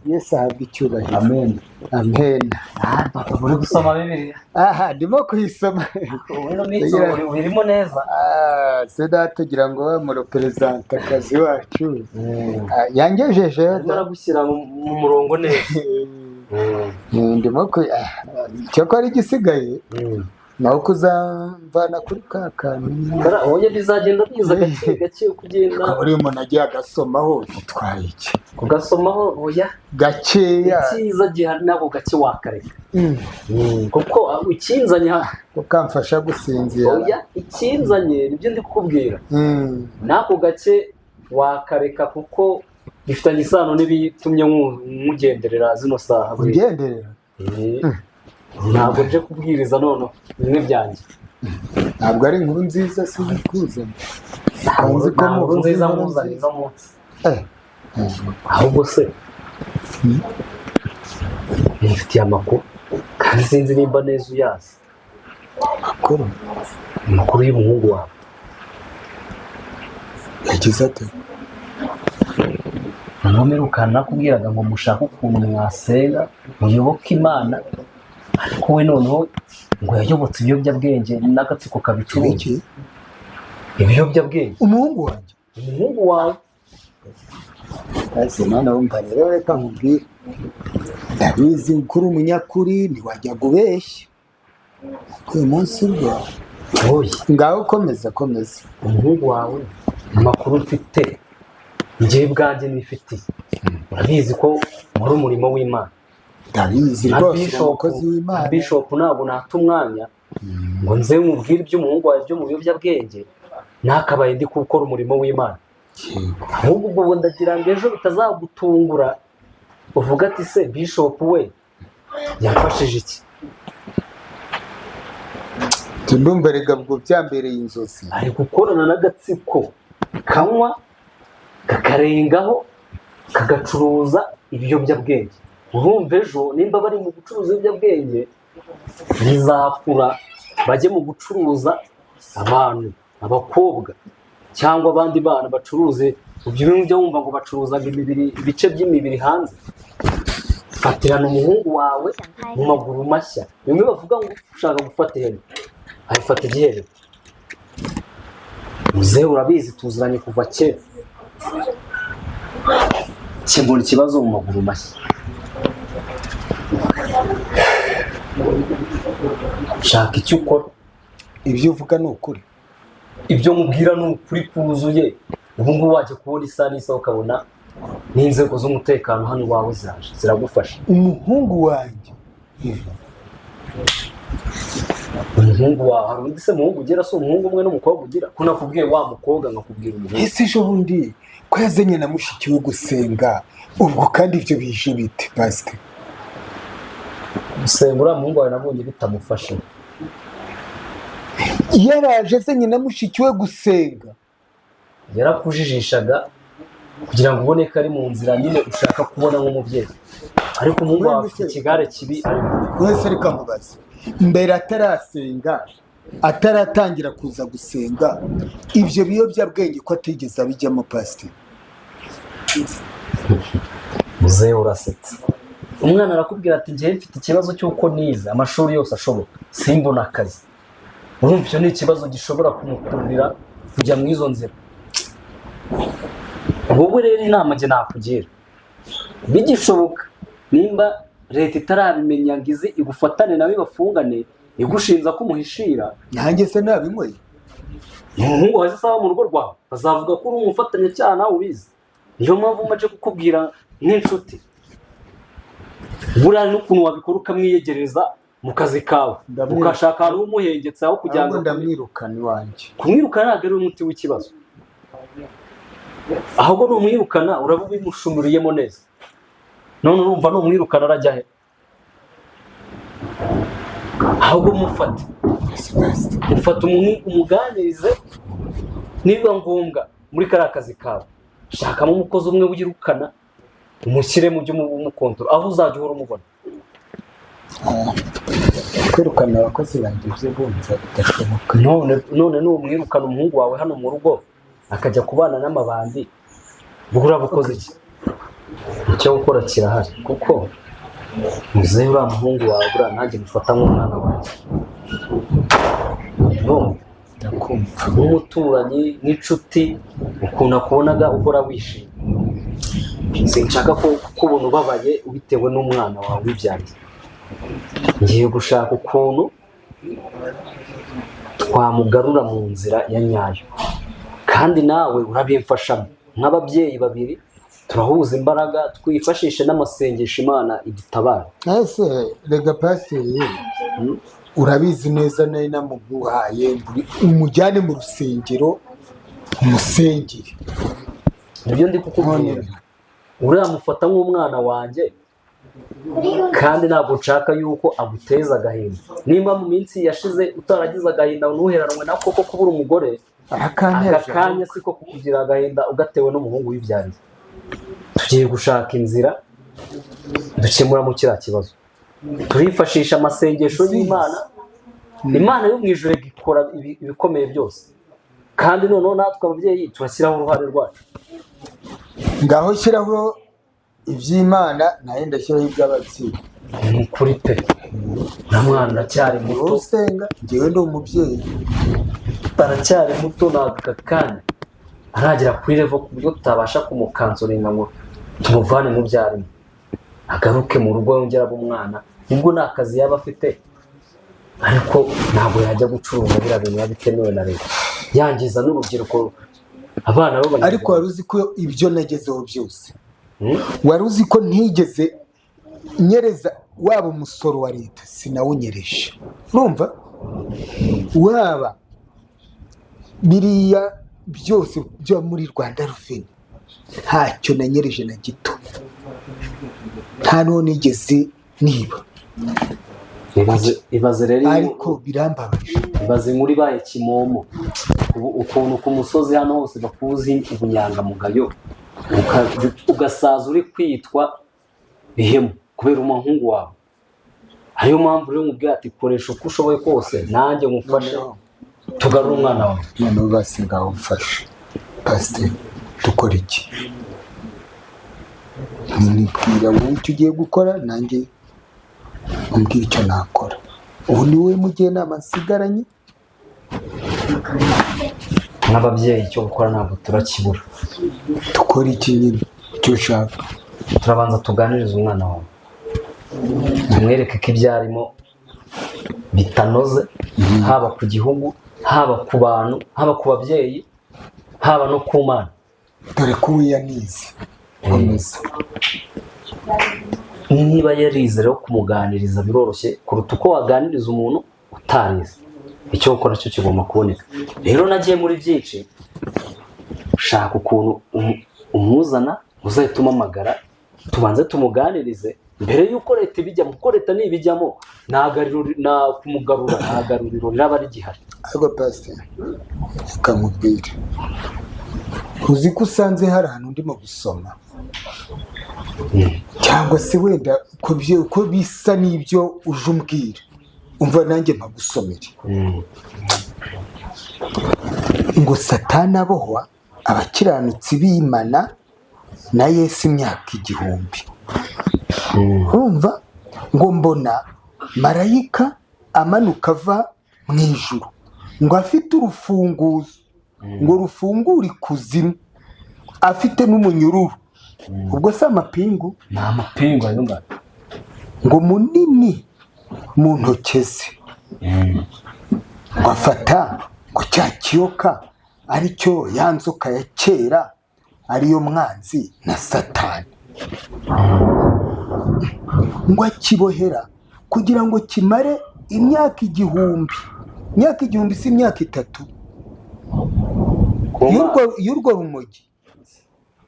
Yesu ahabwe icyubahiro. Amen. Amen. Uri gusoma Bibiliya? Aha, ndimo kuyisoma. Urimo neza. Seda tugira ngo mu representa kazi wacu. Yangejeje baragushyira mu murongo neza. Ndimo ko cyo ko ari gisigaye. Naho kuzamvana kuri kakana. Oya bizagenda biza gake kugenda. Uri umuntu agiye agasomaho utwaye iki? Kugasomaho oya gakeya. Ikiza gihari nako gake wakareka. Kuko ikinzanye ukamfasha gusinzira. Oya ikinzanye nibyo ndi kukubwira. Nako gake wakareka kuko bifitanye isano n'ibitumye mugenderera zino saha. Mugenderera? Ntabwo nje kubwiriza noneho bimwe byanjye. Ntabwo ari inkuru nziza sinikuze. Inkuru nziza muzaniza munsi. Ahubwo se nifitiye amakuru kandi sinzi nimba neza uyazi. Amakuru y'umuhungu wawe. Yagize ati ntumerukana nakubwiraga ngo mushake ukuntu mwasenga muyoboke Imana, ariko we noneho ngo yayobotse ibiyobyabwenge n'agatsiko kabicuruza. Ibiyobyabwenge umuhungu wanjye. Umuhungu wawe ese mwana wumva rero reka nkubwire, ndabizi ukuri umunyakuri ntiwajya gubeshya uyu munsi bwo. Ngaho komeza. Umuhungu wawe amakuru mfite njye bwanjye nifitiye, urabizi ko muri umurimo w'Imana. Ndabizi rwose umukozi w'Imana. Bishop ntabwo nata umwanya ngo nze mubwire iby'umuhungu wawe byo mu biyobyabwenge nakabaye ndi gukora umurimo w'Imana. Ahubwo ubwo ndagira ngo ejo bitazagutungura uvuga ati se Bishop we yafashije iki? Ndumva rega bwo byambereye inzozi. Ari gukorana n'agatsiko kanywa kakarengaho kagacuruza ibiyobyabwenge. Urumva ejo nimba bari mu gucuruza ibiyobyabwenge bizakura bajye mu gucuruza abantu, abakobwa cyangwa abandi bana bacuruze ibyo byo wumva ngo bacuruzaga ibice by'imibiri hanze. Fatirana umuhungu wawe mu maguru mashya. Bimwe bavuga ngo ushaka gufata ihene ayifata igihebe. Muze urabizi tuziranye kuva kera. Kimbona ikibazo mu maguru mashya. shaka icyo ukora. ibyo uvuga ni ukuri. Ibyo mubwira ni ukuri kuzuye. Ubu ngubu wajya kubona isaha n'isaha ukabona n'inzego z'umutekano hano iwawe zaje ziragufasha. Umuhungu wanjye Umuhungu wawe hari undi se muhungu ugira? Si umuhungu umwe n'umukobwa ugira? Ko nakubwiye wa mukobwa nkakubwira umuhungu. ese ejo bundi ko yazanye na mushiki we gusenga, ubwo kandi ibyo bije bite pasiteri? Gusenga uriya muhungu wawe nabonye bitamufasha. yaraje azanye na mushiki we gusenga, yarakujijishaga kugira ngo ubone ko ari mu nzira nyine ushaka kubona nk'umubyeyi, ariko umuhungu wawe afite ikigare kibi. wese reka mubaze, mbere atarasenga, ataratangira kuza gusenga, ibyo biyobyabwenge ko atigeze abijyamo pasiteri? muzehe urasetse. Umwana arakubwira ati njyewe mfite ikibazo cy'uko nize amashuri yose ashoboka simbona akazi. Urumva icyo ni ikibazo gishobora kumukururira kujya mu izo nzira. Wowe rero inama njye nakugira, bigishoboka nimba leta itarabimenya ngo izi igufatane nawe bafungane igushinza ko umuhishira, nanjye se nabinyweye. umuhungu wawe asaba mu rugo rwawe bazavuga ko uri umufatanyacyaha nawe ubizi. Niyo mpamvu maje kukubwira nk'inshuti, buriya n'ukuntu wabikora ukamwiyegereza mu kazi kawe, ukashaka ahantu umuhengetse aho kugira ngo ndamwirukana iwanjye. kumwirukana ntabwo ari umuti w'ikibazo, ahubwo numwirukana uraba ubimushumuriyemo neza. None urumva numwirukana arajya he? Ahubwo mufate umuganirize, niba ngombwa muri kariya kazi kawe shakamo umukozi umwe w'irukana umushyire mu byo umukontorora, aho uzajya uhora umubona. kwirukana abakozi banjye byo bumva bidashoboka. none numwirukana umuhungu wawe hano mu rugo akajya kubana n'amabandi, bugura bukoze iki? Icyo gukora kirahari, kuko muzehe uriya muhungu wawe buriya nanjye mufata nk'umwana wanjye, ndakumva nk'umuturanyi n'inshuti, ukuntu akubonaga uhora wishimye. Sinshaka ko kubona ubabaye ubitewe n'umwana wawe wibyariye. Ngiye gushaka ukuntu twamugarura mu nzira ya nyayo, kandi nawe urabimfashamo. Nk'ababyeyi babiri turahuza imbaraga, twifashishe n'amasengesho Imana idutabara. ese rega pasiteri, urabizi neza nari namuguhaye umujyane mu rusengero umusengere. Nibyo ndi kukubwira, uriya mufata nk'umwana wanjye, kandi ntabwo nshaka yuko aguteza agahinda. Nimba mu minsi yashize utaragize agahinda ntuheranwe na koko kubura umugore, aka kanya siko kukugira agahinda ugatewe n'umuhungu wibyariye. Tugiye gushaka inzira dukemura mu kiriya kibazo, turifashisha amasengesho y'Imana. Imana yo mu ijuru ikora ibikomeye byose, kandi noneho natwe ababyeyi turashyiraho uruhare rwacu. ngaho shyiraho iby'Imana, nawe ndashyiraho iby'ababyeyi. Ni ukuri pe, na mwana aracyari muto, usenga njyewe ndi umubyeyi, aracyari muto, ntabwo aka kanya aragera kuri level ku buryo tutabasha kumukansoringa ngo tumuvane mu byarimo agaruke mu rugo yongera abe umwana. Nubwo nta kazi yaba afite, ariko ntabwo yajya gucuruza biriya bintu biba bitemewe na leta, yangiza n'urubyiruko, abana b'abanyarwanda. ariko wari uzi ko ibyo nagezeho byose, wari uzi ko ntigeze nyereza waba umusoro wa leta sinawunyereje, urumva? waba biriya byose byo muri Rwanda Revenue ntacyo nanyereje na gito, nta n'uwo nigeze niba. Ibaze rero, ariko birambabaje. ibaze muri baye Kimomo, ukuntu ku musozi hano hose bakuzi ubunyangamugayo, ugasaza uri kwitwa bihemu kubera umuhungu wawe. Ariyo mpamvu rero mubwira ati koresha uko ushoboye kose, nanjye mufashe tugarure umwana wawe. noneho basi ngaho mfashe pasiteri, dukora iki? nibwira wowe icyo ugiye gukora, nanjye umbwira icyo nakora. ubu ni wowe mujyanama nsigaranye. Nk'ababyeyi icyo gukora ntabwo turakibura. dukora iki nyine? icyo ushaka. Turabanza tuganiriza umwana wawe, tumwereke ko ibyo arimo bitanoze, haba ku gihugu, haba ku bantu, haba ku babyeyi, haba no ku mana. dore ko wiyanize komeza. Niba yarize rero kumuganiriza biroroshye kuruta uko waganiriza umuntu utarize. Icyo ukora cyo kigomba kuboneka. Rero nagiye muri byinshi, shaka ukuntu umuzana, uzahita umamagara, tubanze tumuganirize mbere y'uko leta ibijyamo, kuko leta nibijyamo nta kumugarura, nta garuriro riraba rigihari. Ariko pasiteri ukamubwira, uzi ko usanze hari ahantu ndimo gusoma cyangwa se wenda ko bisa n'ibyo uje umbwira, umva nanjye mpagusomere ngo Satani abohwa abakiranutsi b'Imana na Yesu imyaka 1000. Urumva ngo mbona marayika amanuka ava mu ijuru ngo afite urufunguzo ngo rufungura ikuzimu, afite n'umunyururu. Ubwo se amapingu? Ni amapingu ayo ngaya. Ngo munini mu ntoke ze, ngo afata ngo cya kiyoka aricyo ya nzoka ya kera, ariyo mwanzi na Satani, ngo akibohera kugira ngo kimare imyaka 1000. Imyaka 1000 si imyaka 3 y'urwo rumogi,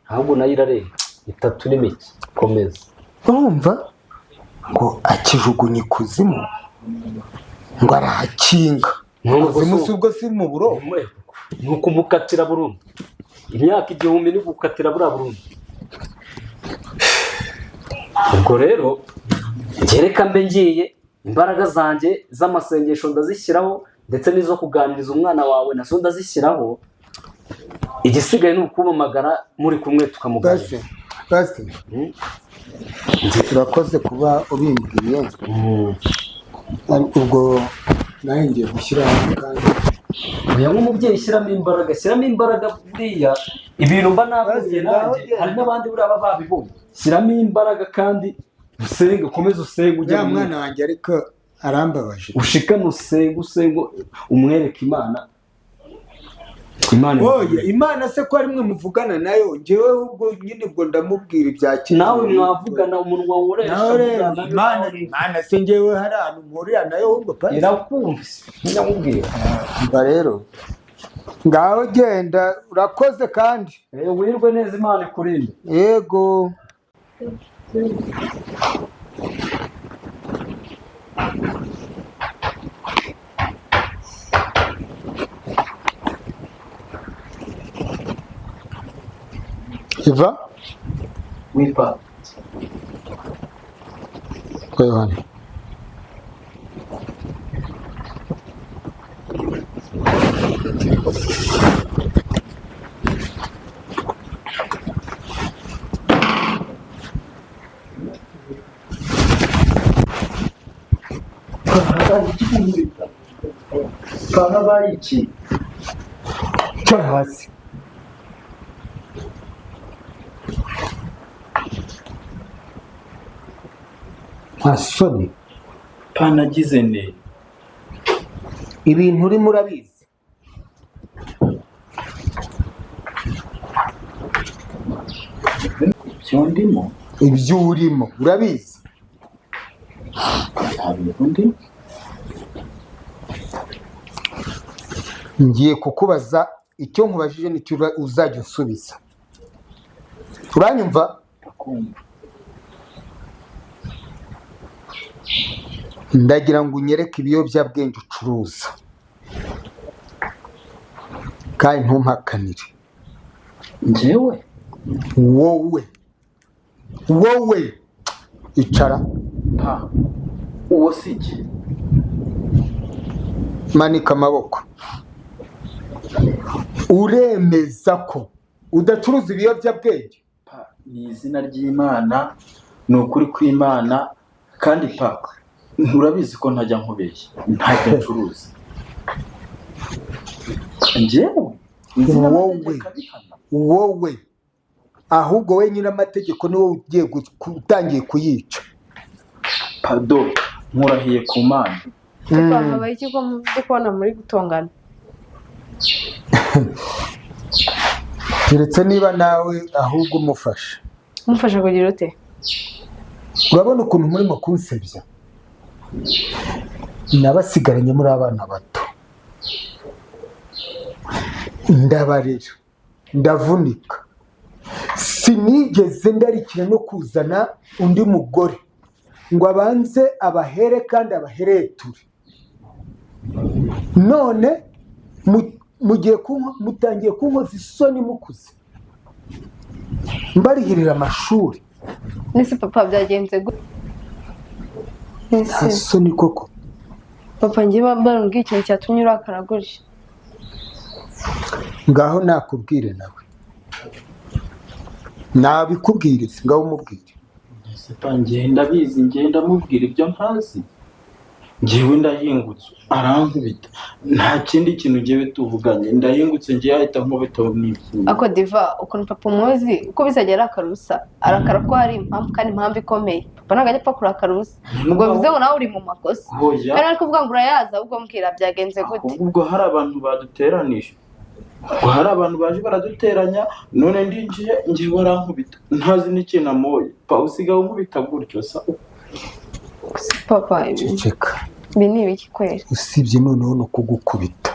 ahubwo nayo irarenga 3 n'imiki. Komeza. urumva ngo akijugunye ikuzimu, ngo arahakinga. Kuzimu si ubwo si mu buro, ni ukumukatira burundu. Imyaka 1000 ni gukatira burundu. Ubwo rero ngereka mbe ngiye, imbaraga zanjye z'amasengesho ndazishyiraho, ndetse n'izo kuganiriza umwana wawe nazo ndazishyiraho. Igisigaye ni ukumamagara muri kumwe tukamuganira. Pasiteri urakoze kuba ubimbwiye. Ubwo nawe ngiye gushyiraho kandi oya, nk'umubyeyi shyiramo imbaraga buriya ibintu mba navuze nanjye, hari n'abandi buriya baba babibonye. Shyiramo imbaraga kandi usenge, ukomeze usenge. ujya mwana wanjye ariko arambabaje, ushikane usenge umwereke Imana. oya Imana se ko ari mwe muvugana nayo, njyewe ubwo nyine ubwo ndamubwira ibya kera. Nawe mwavugana umunwa woresha Imana se njyewe hari ahantu mpurira nayo ubwo pasiteri irakumvise nyamubwira. mba rero ngaho genda, urakoze kandi Wirwe neza, Imana ikurinde. yego. Iva wipa kwa hano kahabaye iki cyo hasi. Asoni panagize ne ibintu urimo urabizi. ibyo ndimo Ibyo urimo urabizi. ndimo Ngiye kukubaza icyo nkubajije nicyo uzajya usubiza. Uranyumva? Ndagira ngo unyereke ibiyobyabwenge ucuruza kandi ntumpakanire. njyewe wowe icara, uwo si iki manika amaboko. Uremeza ko udacuruza ibiyobyabwenge? ni izina ry'Imana, ni ukuri kw'Imana, kandi urabizi ko ntajya nkubeshya, ntajya ncuruza. njyewe wowe ahubwo we nyine amategeko niwe ugiye utangiye kuyica. pado nkurahiye ku mana. habaye iki ko ndi kubona muri gutongana? keretse niba nawe ahubwo umufasha kugira ute? urabona ukuntu murimo kunsebya, nabasigaranye muri abana bato, ndabarera, ndavunika, sinigeze ndarikira no kuzana undi mugore ngo abanze abahere kandi abahereture. none mutangiye kunkoza isoni mukuze, mbarihirira amashuri. Nese papa byagenze gute? nta soni koko. Papa ngiye bambara ikintu cyatumye urakara gutya. ngaho nakubwire nawe, nabikubwire se, ngaho umubwire. Ngenda bizi, ngenda mubwira ibyo ntazi. Njyewe ndahingutse arankubita, nta kindi kintu njyewe tuvuganye, ndahingutse njyewe ahita nkubita n'ibintu. Ako Diva, ukuntu papa umuzi uko bizajya arakarusa, arakara ko hari impamvu kandi impamvu ikomeye. Papa ntabwo ajya apfa kurakara ubusa, ubwo bivuze ngo nawe uri mu makosa. Kandi ari kuvuga ngo urayaza, ahubwo mbwira byagenze gute? Ubwo hari abantu baduteranije, ubwo hari abantu baje baraduteranya, none ndinjiye njyewe arankubita, ntazi n'ikintu amoye. Pa usigaye unkubita gutyo sa. Papa ceceka, ibi ni ibiki kwera? usibye noneho no kugukubita,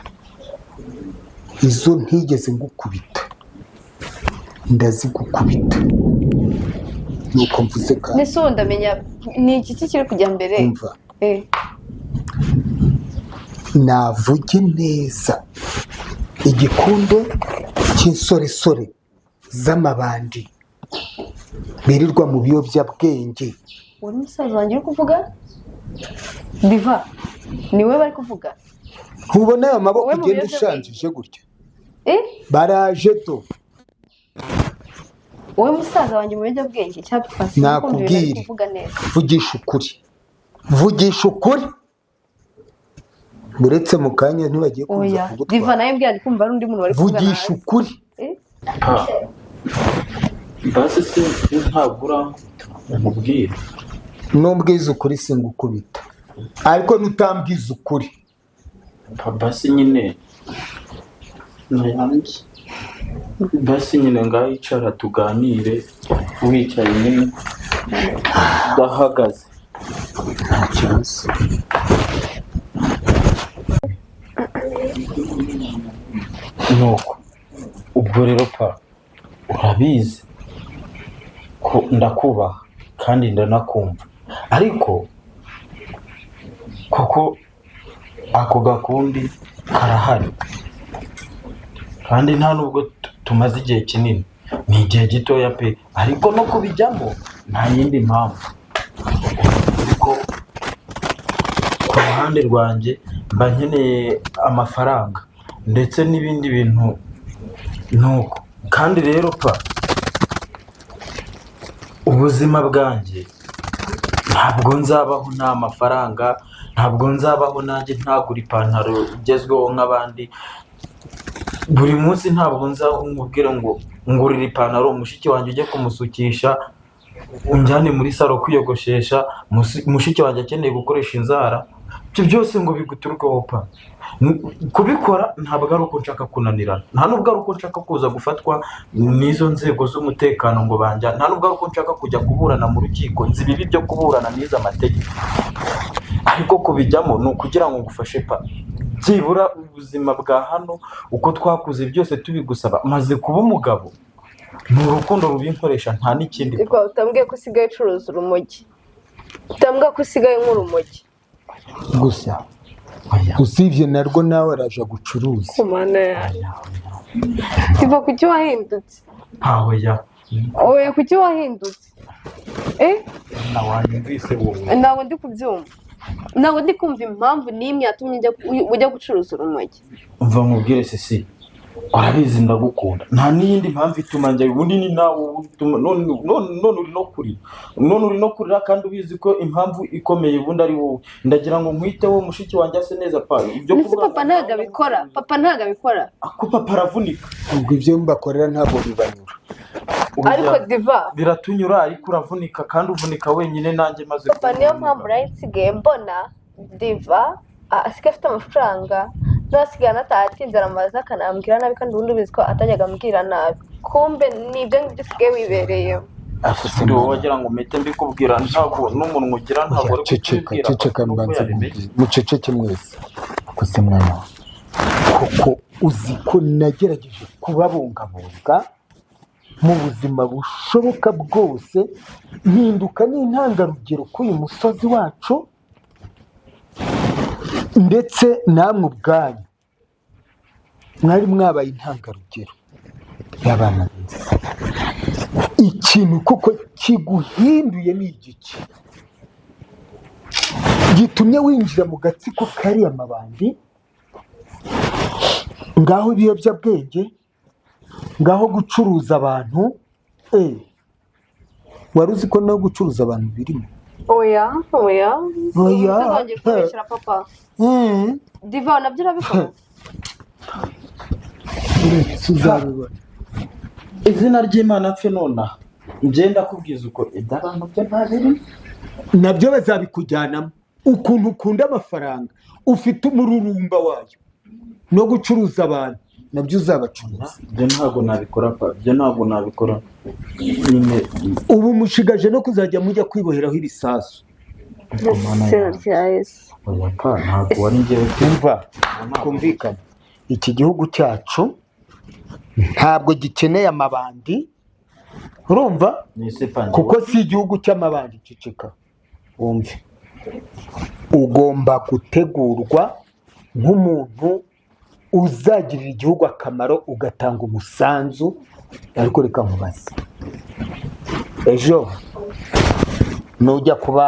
izo ntigeze ngukubita, ndazigukubita. nuko mvuze kandi nese ubu ndamenya ni iki kiri kujya mbere. umva, navuge neza igikundo cy'insoresore z'amabandi birirwa mu biyobyabwenge. Uri musaza wanjye uri kuvuga? Diva, ni we bari kuvuga? ntubona ayo maboko ugenda ushanjije gutya? baraje to. Wowe musaza wanjye mu biyobyabwenge cyapfasi? nakubwire, vugisha ukuri, vugisha ukuri. uretse mu kanya ntibagiye kuza kugutwara. Diva nawe mbwira kumva ari undi muntu bari kuvuga. vugisha ukuri. Basi se ntabwo uramubwira. numbwiza ukuri singukubita, ariko nutambwiza ukuri. Basi nyine nayanjye, basi nyine ngaho icara tuganire, wicaye nyine udahagaze. nta kibazo. nuko ubwo rero pa urabizi ko ndakubaha kandi ndanakumva, ariko kuko ako gakundi karahari kandi nta nubwo tumaze igihe kinini, ni igihe gitoya pe, ariko no kubijyamo nta yindi mpamvu. ariko ku ruhande rwanjye mba nkeneye amafaranga ndetse n'ibindi bintu nuko. kandi rero pa ubuzima bwanjye ntabwo nzabaho nta mafaranga, ntabwo nzabaho nanjye ntagura ipantaro igezweho nk'abandi. buri munsi ntabwo nzamubwira ngo ngurira ipantaro mushiki wanjye ujye kumusukisha, unjyane muri salo kwiyogoshesha, mushiki wanjye akeneye gukoresha inzara. ibyo byose ngo biguturukeho pa. kubikora ntabwo ari uko nshaka kunanirana, nta nubwo ari uko nshaka kuza gufatwa n'izo nzego z'umutekano ngo banjya, nta nubwo ari uko nshaka kujya kuburana mu rukiko, nzi ibibi byo kuburana n'izo amategeko. ariko kubijyamo ni ukugira ngo ngufashe pa, byibura ubuzima bwa hano uko twakuze byose tubigusaba, maze kuba umugabo ni urukundo rubinkoresha, nta n'ikindi. Utambwiye ko usigaye ucuruza urumogi, utambwiye ko usigaye nk'urumogi gusa, usibye narwo nawe araje gucuruza. kumana yawe Diva, kuki wahindutse? Oya, kuki wahindutse? Nawanyumvise wowe. Ntabwo ndi kubyumva, ntabwo ndi kumva impamvu n'imwe yatumye ujya gucuruza urumogi. umva nkubwire Sisi, urabizi ndagukunda, nta n'iyindi mpamvu ituma njya, ubundi ni nawe utuma none uri no kurira kandi ubizi ko impamvu ikomeye ubundi ari wowe. ndagira ngo nkwiteho mushiki wanjye ase neza pa. ibyo kuvuga papa ntabwo abikora, papa ntabwo abikora. Ako papa aravunika. ubwo ibyo mbakorera ntabwo bibanyura. ariko diva biratunyura ariko uravunika kandi uvunika wenyine nanjye maze papa niyo mpamvu nayo nsigaye mbona diva asigaye afite amafaranga n'asigaye anatahatinze aramaza akanambwira nabi kandi ubundi ubizi ko atajyaga ambwira nabi kumbe nibyo ngibyo usigaye wibereye afite wowe wagira ngo mpite mbikubwira ntabwo n'umuntu ugira ntabwo uri kukubwira ceceka mbanza muceceke mwese gusa mwana kuko uzi ko nagerageje kubabungabunga mu buzima bushoboka bwose mpinduka n'intangarugero k'uyu musozi wacu ndetse namwe ubwanyu mwari mwabaye intangarugero y'abana beza ikintu kuko kiguhinduye ni igiki gitumye winjira mu gatsiko kariya mabandi ngaho ibiyobyabwenge ngaho gucuruza abantu wari uzi ko no gucuruza abantu birimo oya ntuzongere kubeshyira papa diva nabyo urabikora uzabibona izina ry'Imana pfe nonaha ngenda kubwiza uko iby'abantu byo ntabiri nabyo bazabikujyanamo ukuntu ukunda amafaranga ufite umururumba wayo no gucuruza abantu nabyo uzabacuruza ibyo ntabwo nabikora ibyo ntabwo nabikora ubu mushigaje no kuzajya mujya kwiboheraho ibisasu izina rya Yesu ntabwo wari ngewe kumva kumvikana iki gihugu cyacu ntabwo gikeneye amabandi urumva kuko si igihugu cy'amabandi ceceka wumve ugomba gutegurwa nk'umuntu uzagirira igihugu akamaro ugatanga umusanzu ariko reka nkubaze ejo nujya kuba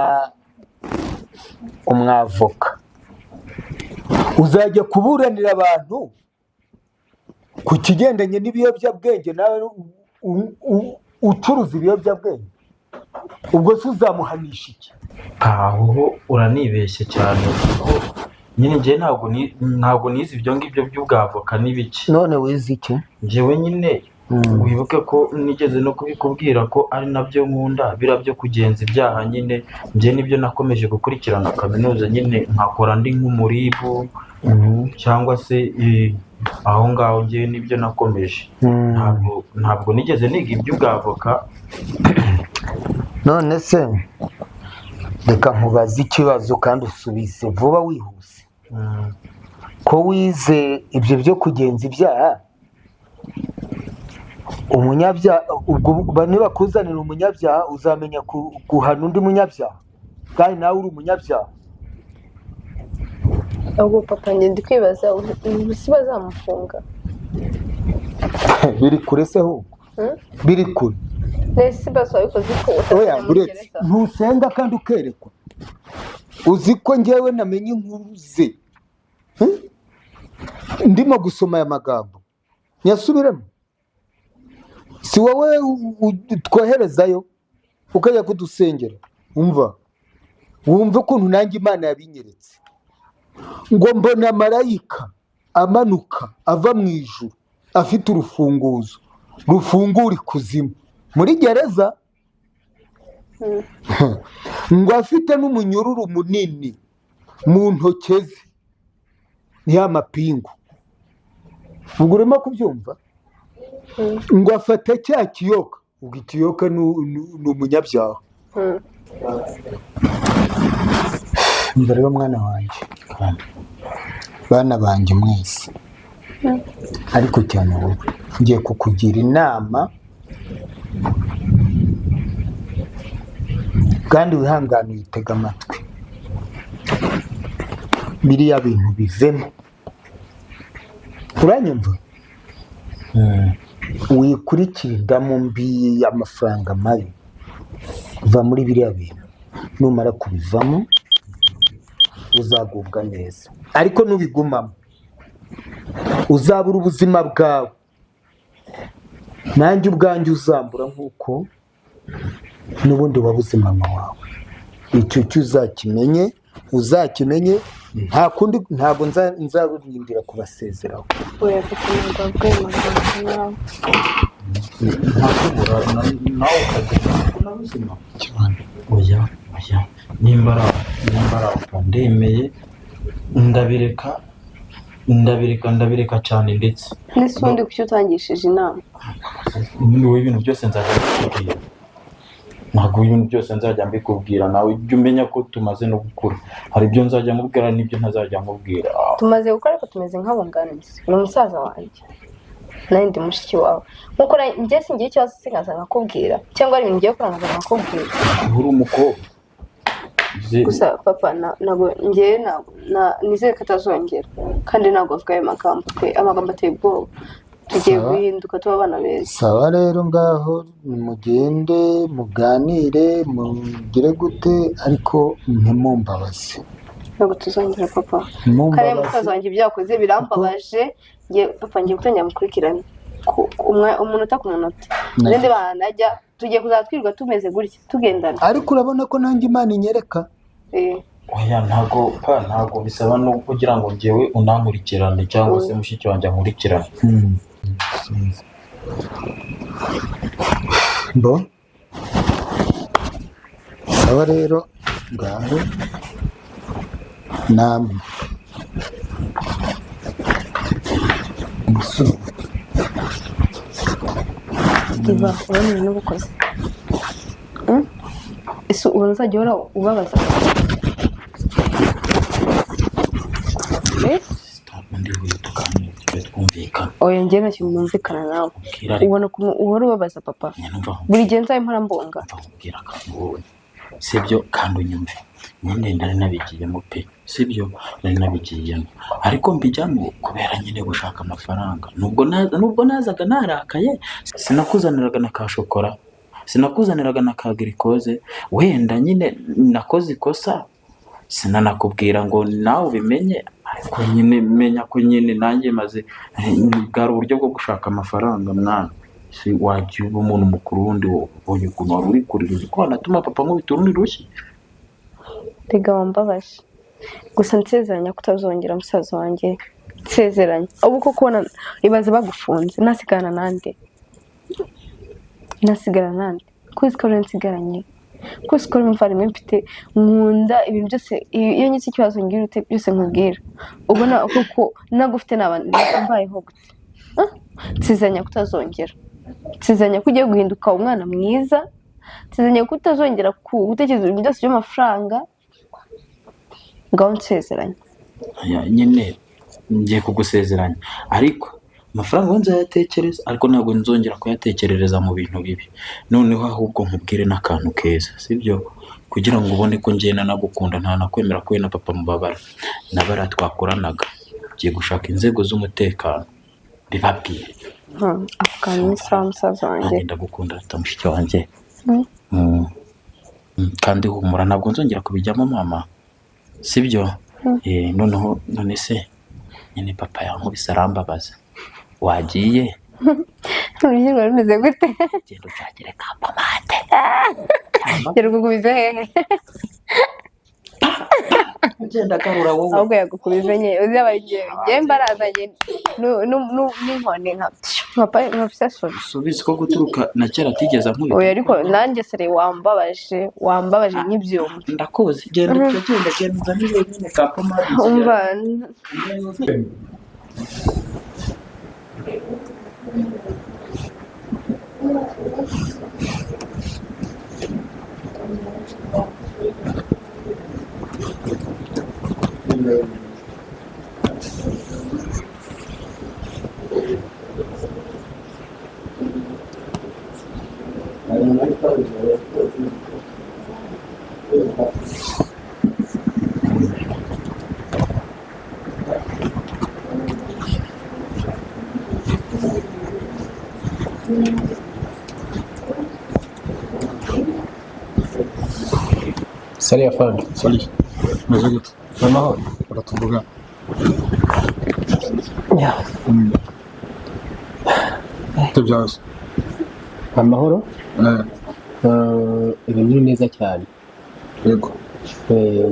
umwavoka uzajya kuburanira abantu ku kigendanye n'ibiyobyabwenge nawe ucuruza ibiyobyabwenge ubwo se uzamuhanisha iki aho uranibeshye cyane nyine njye ntabwo nize ibyo ngibyo by'ubwavoka n'ibiki none wize iki njyewe nyine wibuke ko nigeze no kubikubwira ko ari nabyo nkunda bira byo kugenza ibyaha nyine njye nibyo nakomeje gukurikirana kaminuza nyine nkakora ndi nk'umuribu cyangwa se aho ngaho njye nibyo nakomeje ntabwo nigeze niga iby'ubwavoka none se reka nkubaze ikibazo kandi usubize vuba wihuse ko wize ibyo byo kugenza ibyaha umunyabyaha ubwo nibakuzanira umunyabyaha uzamenya guhana undi munyabyaha kandi nawe uri umunyabyaha ahubwo papa ngenda kwibaza si bazamufunga biri kure se ahubwo biri kure nese basi wabikoze ko uretse ntusenga kandi ukerekwa uzi ko ngewe namenye inkuru ze ndimo gusoma aya magambo nyasubiremo si wowe twoherezayo ukajya kudusengera wumva ukuntu nanjye Imana yabinyeretse ngo mbona marayika amanuka ava mu ijuru afite urufunguzo rufungura ikuzimu muri gereza ngo afite n'umunyururu munini mu ntoke ze ni amapingu ubwo urimo kubyumva ngo afate cya kiyoka ubwo ikiyoka ni umunyabyaha mbere y'umwana wanjye bana banjye mwese ariko cyane wowe ngiye kukugira inama kandi wihangane uyitega amatwi biriya bintu bivemo uranyumva wikurikira indamu mbi y'amafaranga mabi va muri biriya bintu numara kubivamo uzagubwa neza ariko nubigumamo uzabura ubuzima bwawe nanjye ubwanjye uzambura nk'uko n'ubundi wabuze mama wawe icyo cyo uzakimenye nta kundi ntabwo nzarindira kubasezeraho ntakubura nawe ukagenda kubona ubuzima cyane. Oya nimba ari aho ndemeye ndabireka cyane ndetse n'isundi kuki utangishije inama wowe ibintu byose nzajya mbikubwira, ntabwo ibintu byose nzajya mbikubwira, nawe ujye umenya ko tumaze no gukura, hari ibyo nzajya nkubwira n'ibyo ntazajya nkubwira. tumaze gukora ariko tumeze nk'abunganizi, ni umusaza wanjye nanjye ndi mushiki wawe, nkuko njye singiye ikibazo sinkaza nkakubwira cyangwa ari ibintu ngiye gukora nkaza nkakubwira. uri umukobwa gusa papa ntabwo nizere ko atazongera kandi ntabwo avuga ayo amagambo ateye ubwoba. tugiye guhinduka tuba abana beza. sawa rero ngaho mugende muganire mugire gute ariko ntimumbabaze. ntabwo tuzongera papa, kandi musaza wanjye ibyo yakoze birambabaje. Papa ngiye gutangira mukurikirane umunota ku munota, abandi banajya tugiye kuzaba twirirwa tumeze gutya tugendana. ariko urabona ko nanjye Imana inyereka. oya ntabwo bisaba no kugira ngo njyewe unankurikirane cyangwa se mushiki wanjye ankurikirane. Bo aba rero ngaho namwe umusore iba urabona ibintu ubukoze ese ubu uzajya uhora ubabaza oya njye nta kintu numvikana nawe, ubona ko uhora ubabaza papa buri gihe nzabe mpora mbonga. sibyo kandi unyumve nyine nari nabigiyemo pe, sibyo nari nabigiyemo ariko mbijyamo kubera nyine gushaka amafaranga. nubwo nazaga narakaye sinakuzaniraga na ka shokora, sinakuzaniraga na ka girikoze, wenda nyine nakoze ikosa sinanakubwira ngo nawe ubimenye, ariko nyine menya ko nyine nanjye maze bwari uburyo bwo gushaka amafaranga. mwana si wajya uba umuntu mukuru wundi ubonye ukuntu wari uri kurira, uzi ko wanatuma papa nkubita urundi rushyi. Rega wambabaje, gusa nsezeranya ko utazongera musaza wanjye, nsezeranya. ubu ko kubona ibaze bagufunze nasigana nande kwezi ko nsigaranye kwezi ko mva rimwe mfite nkunda ibintu byose. iyo nyise ikibazo ngira ute byose nkubwira, ubona kuko nagufite n'abandi mbayeho gute. nsezeranya ko utazongera, nsezeranya ko ugiye guhinduka umwana mwiza, nsezeranya ko utazongera gutekereza ibintu byose by'amafaranga. ngaho nsezeranya. nyine ngiye kugusezeranya ariko amafaranga yo nzayatekereza, ariko ntabwo nzongera kuyatekerereza mu bintu bibi. noneho ahubwo nkubwire n'akantu keza, sibyo, kugira ngo ubone ko ngenda nagukunda nta nakwemera ko we na papa mubabara nabara twakoranaga. ngiye gushaka inzego z'umutekano bibabwire. afukana n'isaha musaza wanjye, ndagukunda mushiki wanjye. kandi humura ntabwo nzongera kubijyamo mama, sibyo. none se nyine papa yankubise arambabaza, wagiye urugero rumeze gute? genda ushakire ka pomade. yarugukubize hehe? genda garura wowe. ahubwo yagukubize nye uzi abagiye mbarazanye n'inkoni nka pisasoni. subizi ko guturuka na kera atigeze ankubita. oya ariko nanjye sere wambabaje nk'ibyuma. ndakoze genda uzanire nyine ka pomade. umva Salut Afan, salut. Meze gute? Amahoro, uratuvuga. ya Tubyaza. Amahoro? Ibintu ni neza cyane. Yego.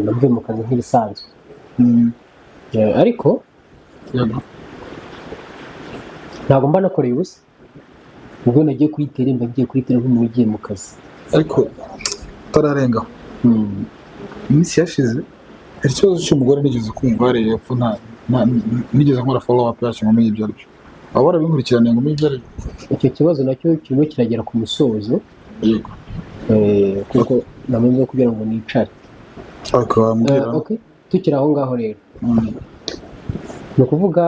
Navuye mu kazi nk'ibisanzwe. Ariko yego. ntabwo mba nakoreye ubusa. ubwo nagiye kuri tere mba ngiye kuri tere nk'umuntu ugiye mu kazi ariko utararengaho iminsi yashize hari ikibazo cy'umugore nigeze kumva hariya hepfo nigeze nkora follow up yacu ngo menye ibyo ari byo waba warabinkurikiraniye ngo menye ibyo ari byo icyo kibazo nacyo kirimo kiragera ku musozo yego kuko namenye kugira ngo nicare okay tukiri aho ngaho rero ni ukuvuga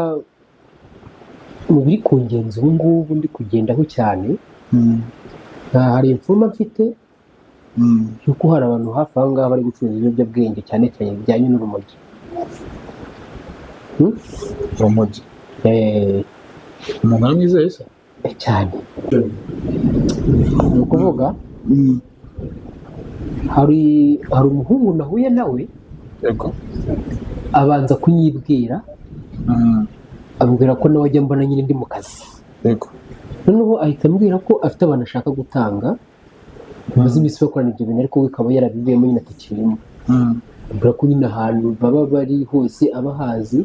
mu biri ku ngenzi ubu ngubu ndi kugendaho cyane hari imfuma mfite yuko hari abantu hafi aho ngaho bari gucuruza ibiyobyabwenge cyane cyane bijyanye n'urumogi urumogi umuntu aramwizeye se cyane ni ukuvuga hari umuhungu nahuye nawe yego abanza kunyibwira abwira ko nawe ajya mbona nyine ndi mu kazi yego noneho ahita ambwira ko afite abantu ashaka gutanga bamaze iminsi bakorana ibyo bintu ariko we akaba yarabivuyemo nyine atakirimo abwira ko nyine ahantu baba bari hose abahazi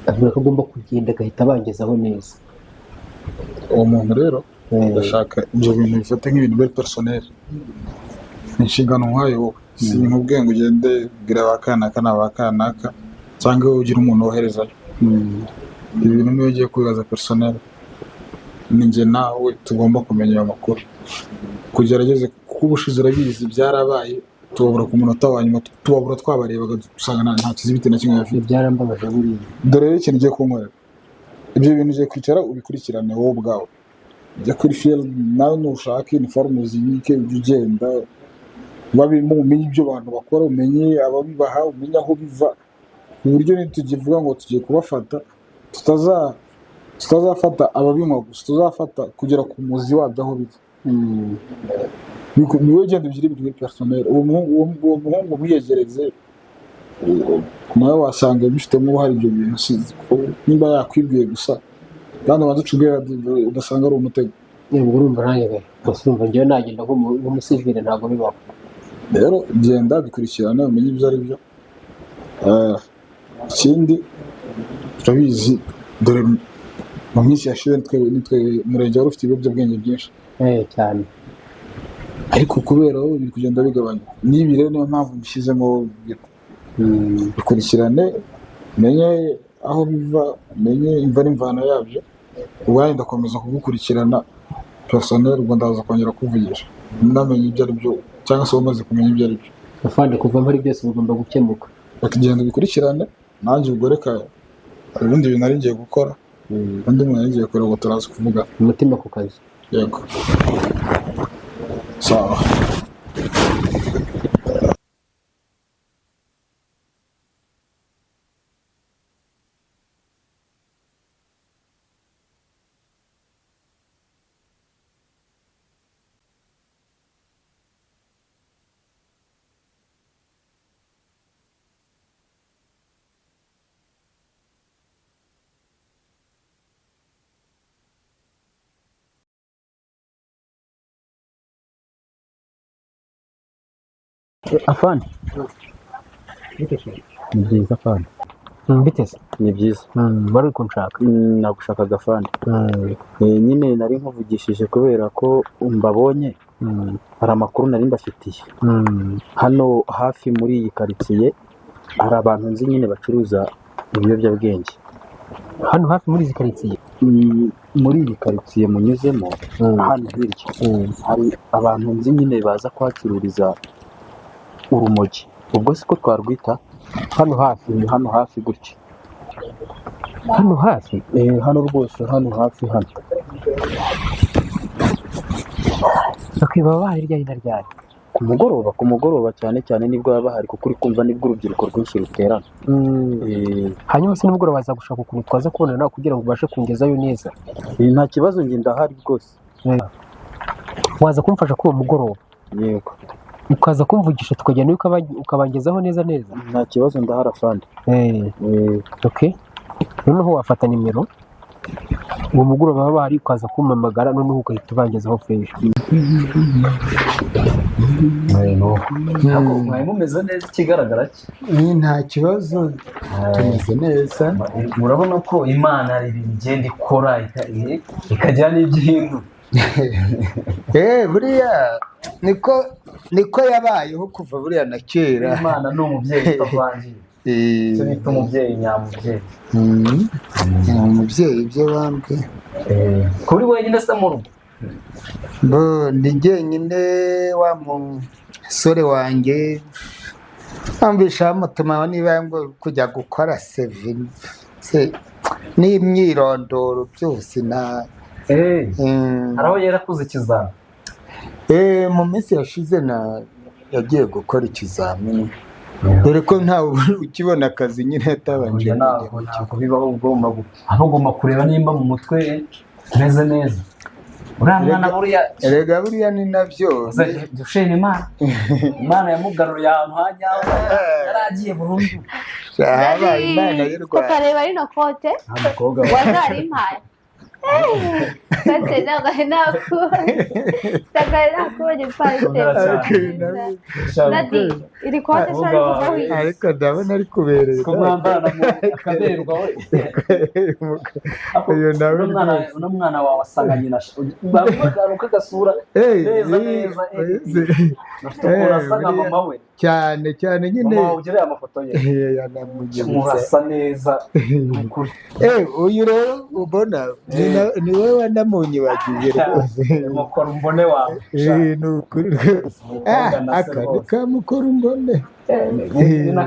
abwira ko agomba kugenda agahita abangezaho neza uwo muntu rero ndashaka ibyo bintu bifata nk'ibintu biri personel ni inshingano nkayo wowe si nkubwiye ngo ugende ubwira abakanaka n'abakanaka cyangwa ugire umuntu woherezayo ibi bintu niyo ugiye kubibaza personel ni njye nawe tugomba kumenya ayo makuru kugerageze kuko ubushize urabizi byarabaye tubabura ku munota wa nyuma tubabura twabarebaga dusanga nta kizibiti na kimwe bafite byarambabaje buriya dore rero ikintu ugiye kunkorera ibyo bintu ugiye kwicara ubikurikirane wowe ubwawe ujya kuri field nawe nushaka iniforume zibike ujye ugenda babimo umenye ibyo abantu bakora umenye ababibaha umenye aho biva ku buryo ntitugivuga ngo tugiye kubafata tutazafata ababinywa gusa tuzafata kugera ku muzi wabyo aho biva niwe ugenda ugira ibintu biri personel uwo muhungu mwiyegereze nawe wasanga bifitemo uruhare ibyo bintu nimba yakwibwiye gusa kandi ubanza ucubwira ugasanga ari umutego ubwo urumva nanjye gusa urumva njyewe nagenda nk'umusivile ntabwo bibaho rero genda bikurikirane umenye ibyo ari byo ikindi turabizi dore mu minsi yashize nitwe umurenge wari ufite ibiyobyabwenge byinshi cyane ariko kubera wowe biri kugenda bigabanya n'ibi rero niyo mpamvu mbishyizemo bikurikirane umenye aho biva umenye imva n'imvano yabyo ubaye ndakomeza kugukurikirana personel ubwo ndaza kongera kuvugisha namenye ibyo ari byo cyangwa se wamaze kumenya ibyo ari byo afande kuva muri byose bigomba gukemuka bakagenda bikurikirane nanjye ubwo reka ubundi bintu nari ngiye gukora undi muntu nari ngiye kureba ngo turaza kuvuga umutima ku kazi yego sawa afande ni byiza afande biteze ni byiza wari uri kunshaka nagushakaga afande nyine nari nkuvugishije kubera ko mbabonye hari amakuru nari mbafitiye hano hafi muri iyi karitsiye hari abantu nzi nyine bacuruza ibiyobyabwenge hano hafi muri izi karitsiye muri iyi karitsiye munyuzemo hano hirya hari abantu nzi nyine baza kuhacururiza urumogi ubwo siko twarwita hano hafi gutya hano hafi hano rwose hano hafi hano bakwiba bahari ryari na ryari ku mugoroba cyane cyane nibwo baba bahari kuko uri kumva nibwo urubyiruko rwinshi ruterana hanyuma se nimugoroba baza gushaka ukuntu twaza kubonana nawe kugira ngo ubashe kungezayo neza nta kibazo njye ndahari rwose waza kumfasha kuri uwo mugoroba yego ukaza kumvugisha tukagenda ukabangezaho neza nta kibazo ndahari afande okay noneho wafata nimero uwo mugoroba baba bahari ukaza kumpamagara noneho ugahita ubangezaho fresh ntabwo mwari mumeze neza ikigaragara cye nta kibazo tumeze neza. murabona ko imana hari ibintu igenda ikora ikagira n'ibyo buriya niko yabayeho kuva buriya na kera. imana ni umubyeyi utavangiye icyo bita umubyeyi nyamubyeyi. umubyeyi ibyo bambwe kuri wenyine se mu rugo ndi jyenyine wa musore wanjye ambisha amutuma niba ngo kujya gukora sevi n'imyirondoro byose na hari aho yarakuze ikizami. mu minsi yashize yagiye gukora ikizamini dore ko ntawe ukibona akazi nyine yatabanje. ntabwo bibaho ugomba kureba nimba mu mutwe umeze neza. uriya mwana buriya erega buriya ni nabyo dushima imana yamugaruriye ahantu hajyaho yari agiye burundu. Imana y'u Rwanda tukareba rino kote wazarimpaye iri kote ariko ndabona ari kubereye uno mwana wawe asanga nyina bamugaruka agasura neza neza asa nka mama we cyane nyine mama ugereye amafoto ye murasa neza. uyu rero ubona ni wowe wanamunyibagiye rwose mukora umbone wawe ni ukuri rwose akandi kamukora umbone na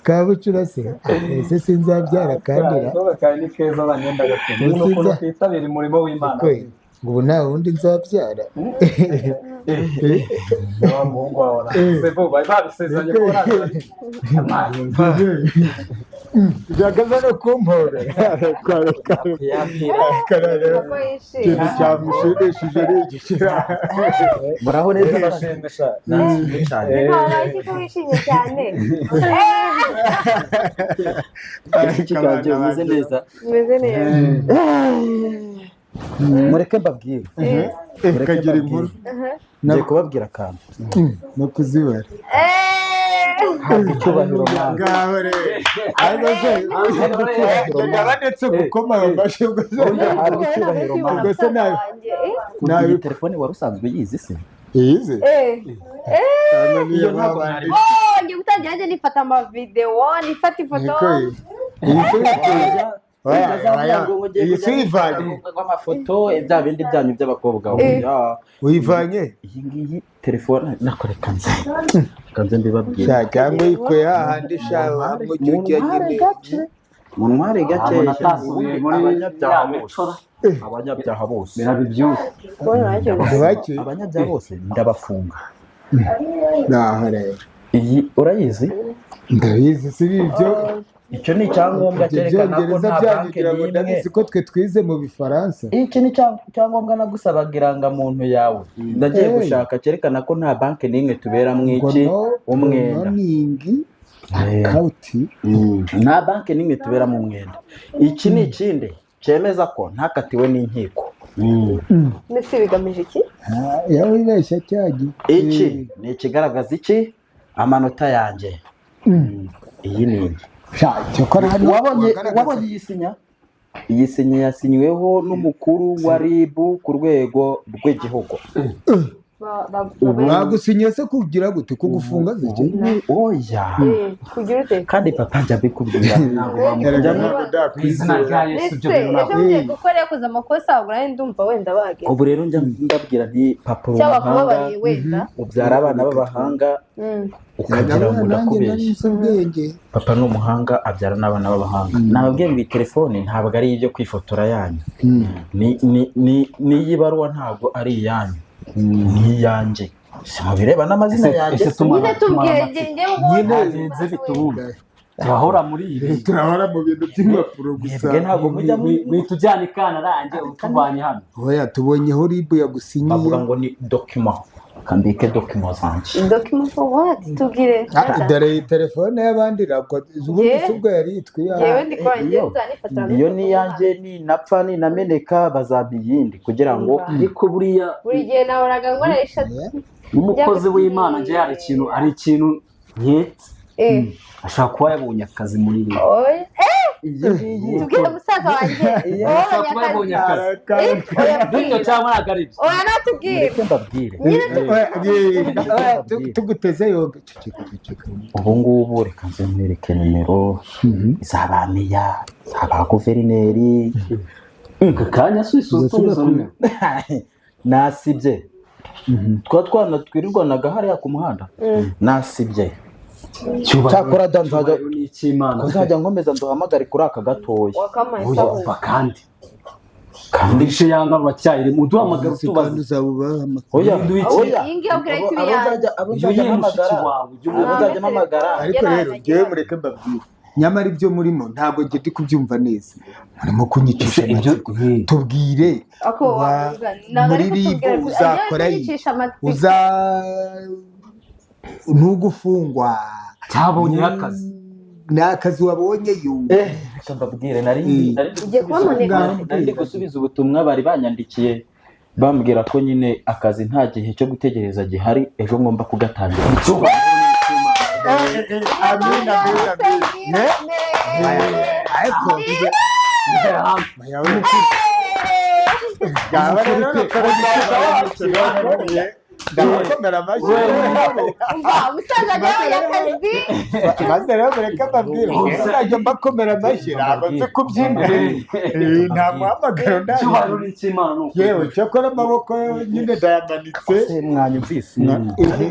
kabucura se ese sinzabyara kandira kandi ni keza banyenda gatumye n'ukuntu twitabira umurimo w'Imana ubu nta wundi nzabyara muhungu wawe babisezeranye ko byagaza no kumpora ikintu cyamushimishije ni igikira. muraho neza bashimisha wishimye cyane ikiganiro umeze neza mureke mbabwire kagira inkuru ngiye kubabwira akantu no kuzibara icyubahiro ngaho rero ndetse gukoma amashyi ubwo se nawe telefone wari usanzwe yizi se yize ngiye gutangira njye nifata amavidewo nifata ifoto iyi si uyivanye amafoto bya bindi byanyu by'abakobwa uyivanye iyi ngiyi telefone nakoreka nze mbibabwira cyangwa uyikuye hahandi shawa mu gihe mu ntware gake abanyabyaha bose abanyabyaha bose ndabafunga. naho rero iyi urayizi ndayizi si ibyo icyo ni icyangombwa cyerekana ko nta banki n'imwe ko twe twize mu Bifaransa. iki ni icyangombwa nagusabaga irangamuntu yawe ndagiye gushaka cyerekana ko nta banki n'imwe tuberamo iki umwenda nta banki n'imwe tuberamo umwenda. iki ni ikindi cyemeza ko ntakatiwe n'inkiko. mbese bigamije iki? yawe wibeshya cyagi. iki ni ikigaragaza iki amanota yanjye. iyi ni iyi wabonye iyi sinya? iyi sinya yasinyweho n'umukuru wa RIB ku rwego rw'igihugu. bagusinye se kugira gute kugufunga ziki? oya kugira ute kandi papa njya bikubwira izina rya Yesu byo ngiye gukora yakoze amakosa agura ndumva wenda bagera. ubu rero njya ndabwira nti papa w'umuhanga ubyara abana b'abahanga ukagira ngo ndakubeshye. papa ni umuhanga abyara n'abana b'abahanga. nababwiye ngo iyi telefone ntabwo ari ibyo kwifotora yanyu n'iyi baruwa ntabwo ari iyanyu ni iyanjye simubireba n'amazina yanjye nyine tubwire nyine bitubunda turahora muri ibi turahora mu bintu by'impapuro gusa ntabwo mujya tujyana ikana ranjye utuvanye hano. oya tubonyeho RIB yagusinyiye bavuga ngo ni document kambike document zanjye. document for what? tubwire dore iyi telefone y'abandi ubundi si ubwo yari yitwa iyo ni iyanjye ninapfa ninameneka bazampa iyindi kugira ngo ariko buriya buri gihe nahoraga nkoresha n'umukozi w'Imana njye hari ikintu nketse ashaka kuba yabonye akazi muri ibi tubwire musaza wanjye ashaka kuba yabonye akazi bityo cyangwa ntabwo ari byo oya natubwire mbabwire tuguteze yoga ubu ngubu reka nze mwereke nimero z'aba meya z'aba guverineri aka kanya swisuzume nasibye twana twirirwanaga hariya ku muhanda nasibye cyakora nzajya nkomeza nduhamagare kuri aka gatoya kandi ishe yanga bacyayire muduhamagara utubaza oya abazajya mpamagara ariko rero ngewe mureke mbabwire nyamara ibyo murimo ntabwo njye ndi kubyumva neza murimo kunyicisha amatsiko tubwire muri ribu uzakora ntugufungwa cyabonye akazi ni akazi wabonye reka mbabwire nari gusubiza ubutumwa bari banyandikiye bambwira ko nyine akazi nta gihe cyo gutegereza gihari ejo ngomba kugatangira ndabakomera amashyi umusaza nawe y'akazi maze rero mureke mbabwire uzajya mbakomera amashyi ntabwo nzi kubyina nta muhamagaro yewe cyakora amaboko nyine ndayamanitse mwanyumvise niba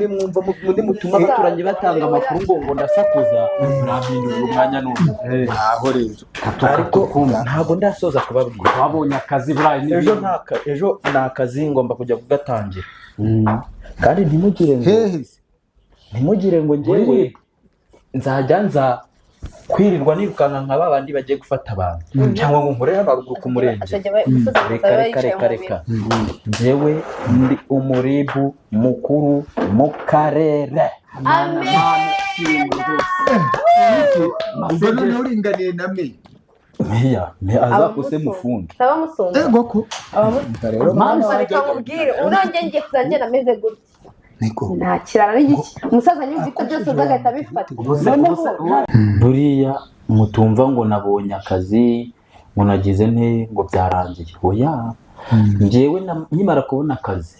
mwumva mundi mutuma abaturanyi batanga amakuru ngo ndasakuza nabindura umwanya n'umwe aho rero ariko ntabwo ndasoza kubabwira wabonye akazi burayi ejo ni akazi ngomba kujya kugatangira kandi ntimugire ngo ngewe nza kwirirwa nirukanka nka babandi bagiye gufata abantu cyangwa ngo nkorere abaruguru ku murenge reka ngewe ndi umuribu mukuru mu karere ubwo noneho uringaniye na me azakuse mufunge reka mubwire urongeye ngiye kuzagenda ameze gutya nta kirara n'igiki umusaza nyumvise byose azagahita abifata buriya mutumva ngo nabonye akazi ngo nagize nte ngo byarangiye oya njyewe nkimara kubona akazi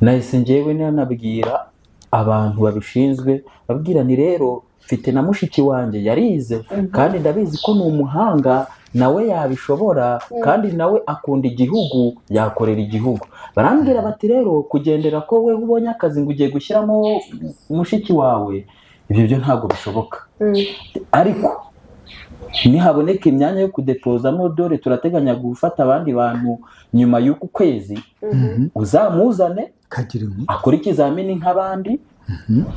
nahise njyewe nanabwira abantu babishinzwe babwira ni rero mfite na mushiki wanjye yarize kandi ndabizi ko ni umuhanga nawe yabishobora kandi nawe akunda igihugu yakorera igihugu barambwira bati rero kugendera ko we ubonye akazi ngo ugiye gushyiramo mushiki wawe ibyo byo ntabwo bishoboka ariko nihaboneka imyanya yo kudepozamo dore turateganya gufata abandi bantu nyuma y'uku kwezi uzamuzane akora ikizamini nk'abandi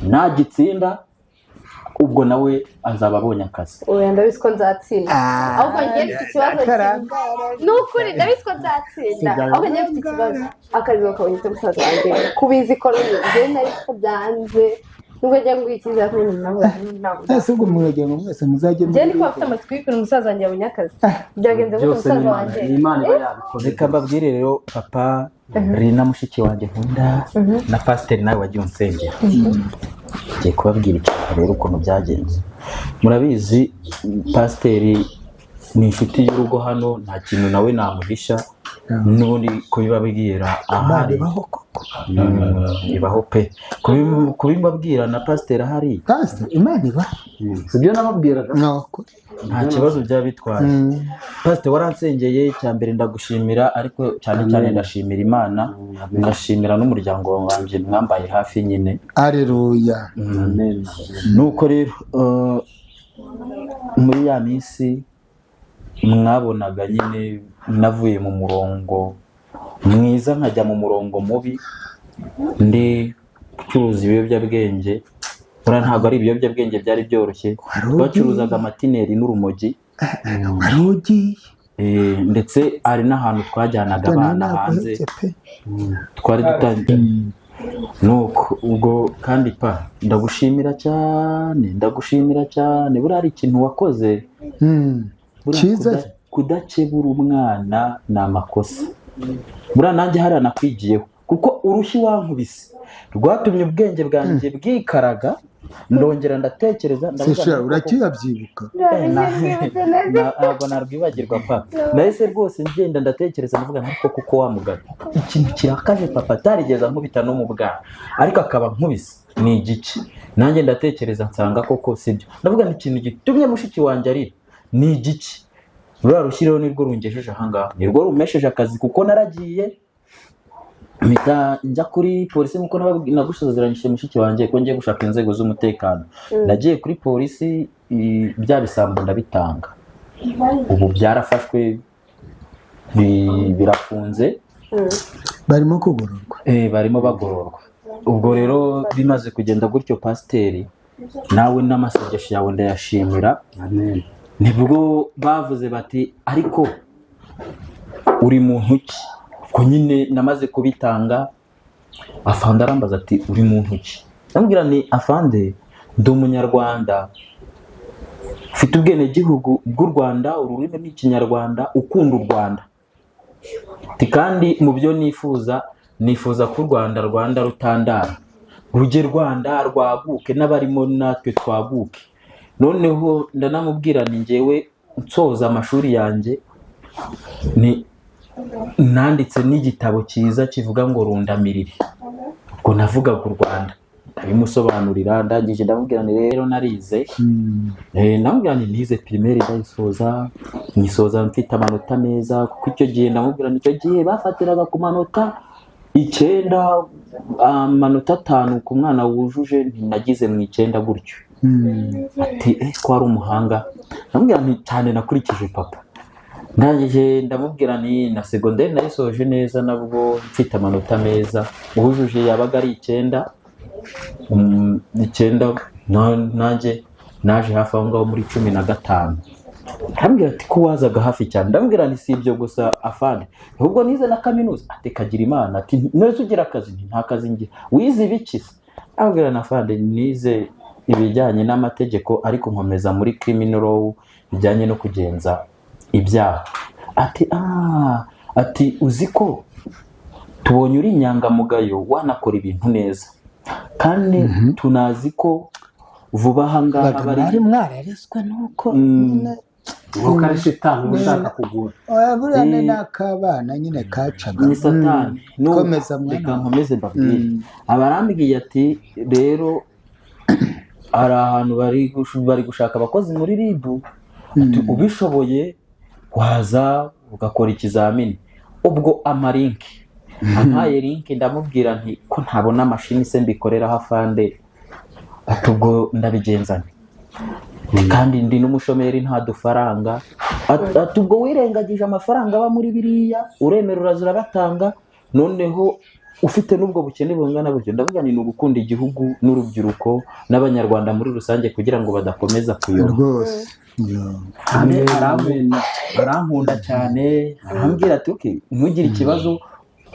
nagitsinda ubwo nawe azaba abonye akazi oya ndabizi ko nzatsinda ahubwo njye mfite ikibazo ni ukuri ndabizi ko nzatsinda ahubwo njye mfite ikibazo akazi bakabonye musaza wanjye kubizi ko njye nari ko byanze nubwo njya ngo ikiza kuri ese ubwo muragira ngo mwese muzajye njye ndi kuba mfite amatsiko y'ukuntu umusaza wanjye yabonye akazi byagenze gute umusaza wanjye reka mbabwire rero papa rina mushiki wanjye nkunda na pasiteri nawe wagiye unsengera ngiye kubabwira ikintu rero ukuntu byagenze murabizi pasiteri ni inshuti y'urugo hano nta kintu nawe namuhisha n'ubundi kubibabwira ahari ibaho pe kubibabwira na pasiteri ahari imana iba sibyo nababwiraga nta kibazo byaba bitwaye pasiteri waransengeye cya mbere ndagushimira ariko cyane cyane ndashimira imana ngashimira n'umuryango wanjye mwambaye hafi nyine aleluya nuko rero muri ya minsi mwabonaga nyine navuye mu murongo mwiza nkajya mu murongo mubi ndi gucuruza ibiyobyabwenge buriya ntabwo ari ibiyobyabwenge byari byoroshye twacuruzaga amatineri n'urumogi ndetse hari n'ahantu twajyanaga abana hanze twari dutangiye nuko ubwo kandi ndagushimira cyane buriya hari ikintu wakoze cyiza kudakebura umwana ni amakosa buriya nanjye hariya nakwigiyeho kuko urushyi wankubise rwatumye ubwenge bwanjye bwikaraga ndongera ndatekereza sesha urakiyabyibuka ntabwo narwibagirwa papa nahise rwose ngenda ndatekereza ndavuga ariko kuko wamugana ikintu kirakaje papa atarigeze ankubita no mu bwana ariko akaba nkubise ni igice nanjye ndatekereza nsanga koko sibyo ndavuga ikintu gitumye mushiki wanjye arira ni igice ruriya rushyiriho nirwo rungejeje ahangaha nirwo rumesheje akazi kuko naragiye mpita njya kuri polisi nkuko nagusezeranyije mushiki wanjye ko ngiye gushaka inzego z'umutekano nagiye kuri polisi bya bisambo ndabitanga ubu byarafashwe birafunze barimo kugororwa barimo bagororwa ubwo rero bimaze kugenda gutyo pasiteri nawe n'amasengesho yawe ndayashimira nibwo bavuze bati ariko uri muntu ki ko nyine namaze kubitanga afande arambaza ati uri muntu ki ndamubwira ni afande ndi umunyarwanda ufite ubwenegihugu bw'u Rwanda ururimi rw'ikinyarwanda ukunda u Rwanda kandi mu byo nifuza ko u Rwanda rutandara rujye Rwanda rwaguke n'abarimo natwe twaguke noneho ndanamubwira ni njyewe nsoza amashuri yanjye ni nanditse n'igitabo cyiza kivuga ngo rundamirire ubwo navugaga u Rwanda ndabimusobanurira ndangije ndamubwira ni rero narize ndamubwira ni nize primaire ndayisoza nyisoza mfite amanota meza kuko icyo gihe ndamubwira nicyo gihe bafatiraga ku manota 9 amanota 5 ku mwana wujuje nagize mu 9 gutyo ati ko ari umuhanga ndamubwira ni cyane nakurikije papa ndangije ndamubwira ni na secondaire nayisoje neza nabwo mfite amanota meza uhujuje yabaga ari 9 nanjye naje hafi aho ngaho muri 15 ndamubwira ati ko wazaga hafi cyane ndamubwira ni si ibyo gusa afande ahubwo nize na kaminuza ati kagira imana ati none ugira akazi nta kazi ngira wize ibiki ndamubwira na afande nize ibijyanye n'amategeko ariko nkomeza muri criminal law bijyanye no kugenza ibyaha ati uzi ko tubonye uri inyangamugayo wanakora ibintu neza kandi tunazi ko vuba aha ngaha bari mwarareswe nuko nuko ari shitani ushaka kugura buriya ni n'akabana nyine kacaga ni satani komeza mwana reka nkomeze mbabwire abarambwiye ati rero hari ahantu bari gushaka abakozi muri ribu ubishoboye waza ugakora ikizamini ubwo amarinki ampaye linki ndamubwira nti ko ntabona amashini se mbikorera hafande ati ubwo ndabigenzana kandi ndi n'umushomeri nta dufaranga ati ubwo wirengagije amafaranga aba muri biriya uremera urazura batanga noneho ufite n'ubwo bukene bungana buryo ndavuga ni ugukunda igihugu n'urubyiruko n'abanyarwanda muri rusange kugira ngo badakomeza kuyoba rwose arankunda cyane arambwira ati ntugire ikibazo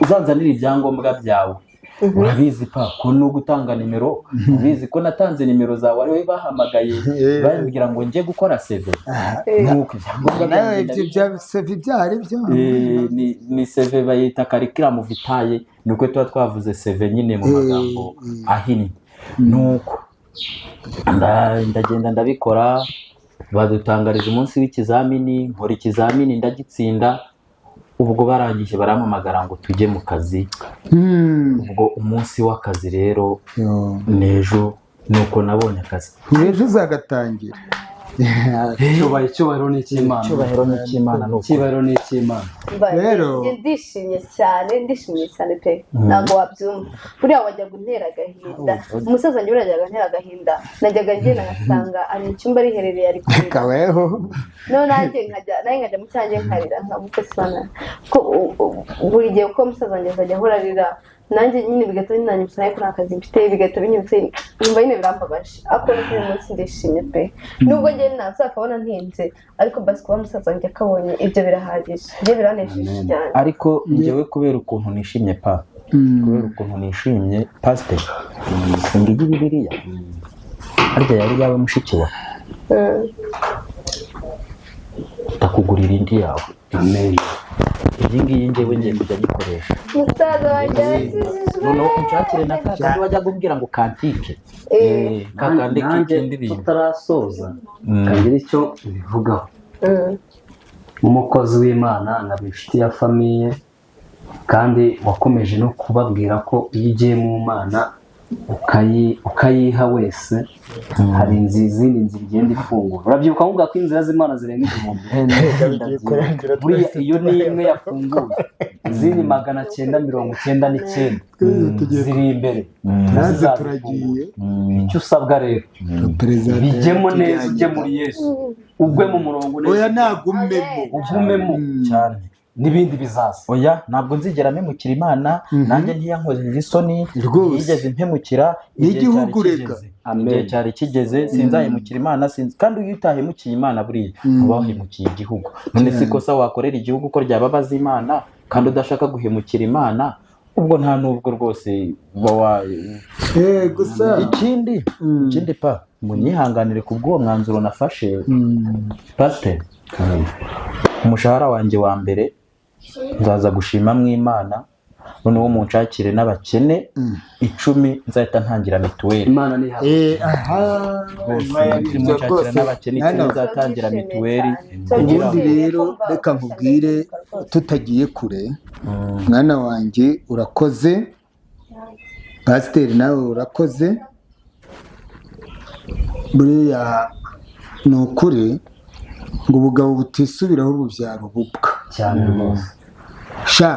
uzanzanira ibyangombwa byawe urabizi pa ko no gutanga nimero ubizi ko natanze nimero zawe ari we bahamagaye bambwira ngo njye gukora CV nuko nawe ibyo bya CV byari byo ni CV bayita curriculum vitae nuko tuba twavuze CV nyine mu magambo ahinnye nuko ndagenda ndabikora badutangarije umunsi w'ikizamini nkora ikizamini ndagitsinda ubwo barangije barampamagara ngo tujye mu kazi ubwo umunsi w'akazi rero nejo nuko nabonye akazi nejo uzagatangira icyubahiro ni icy'Imana icyubahiro ni icy'Imana rero ndishimye cyane pe ntabwo wabyumva buriya wajyaga untera agahinda umusaza wanjye urajyaga antera agahinda najyaga ngenda ngasanga ari icyumba riherereye ari kurira kaweho no nanjye nkajya mu cyanjye nkarira nkamukosana ko buri gihe uko umusaza wanjye azajya ahora arira nanjye nyine bigatuma binanyibutsa ariko nta kazi mfite bigatuma binyibutsa nyumva nyine birambabaje ariko n'uyu munsi ndishimye pe nubwo njye nazakabona ntinze ariko basi kuba musaza wanjye akabonye ibyo birahagije njye biranejeje cyane ariko njyewe kubera ukuntu nishimye pa kubera ukuntu nishimye pasiteri singiye Bibiliya harya yari yawe mushiki wa ndakugurira indi yawe amen iyi ngiyi njyewe ngiye kujya nyikoresha musaza wanjye arakijijwe noneho kunshakire na kakandi wajya kumbwira ngo kantike kakandi k'indirimbo tutarasoza kagira icyo bivugaho nk'umukozi w'Imana nkaba inshuti ya famiye kandi wakomeje no kubabwira ko iyo ugiye mu Mana ukayiha wese hari izindi nzira igenda ifungura urabyibuka nkuvuga ko inzira z'Imana zirenga igihumbi buriya iyo ni imwe yafunguye izindi 999 ziri imbere natwe turagiye icyo usabwa rero bijyemo neza ujye muri Yesu ugwe mu murongo neza oya nagumemo cyane n'ibindi bizaza oya ntabwo nzigera mpemukira Imana nanjye ntiyankoze isoni yigeze mpemukira n'igihugu reka igihe cyari kigeze sinzahemukira Imana kandi iyo utahemukiye Imana buriya uba wahemukiye igihugu none si kosa wakorera igihugu ko ryababaza Imana kandi udashaka guhemukira Imana ubwo nta nubwo rwose gusa ikindi pa munyihanganire ku bw'uwo mwanzuro nafashe pasiteri umushahara wanjye wa mbere nzaza gushima mu Imana noneho munshakire n'abakene 10 nzahita ntangira mituweli Imana ni munshakire n'abakene 10 nzatangira mituweli ubundi rero reka nkubwire tutagiye kure mwana wanjye urakoze pasiteri nawe urakoze buriya ni ukuri ngo ubugabo butisubiraho bubyara ububwa cyane rwose sha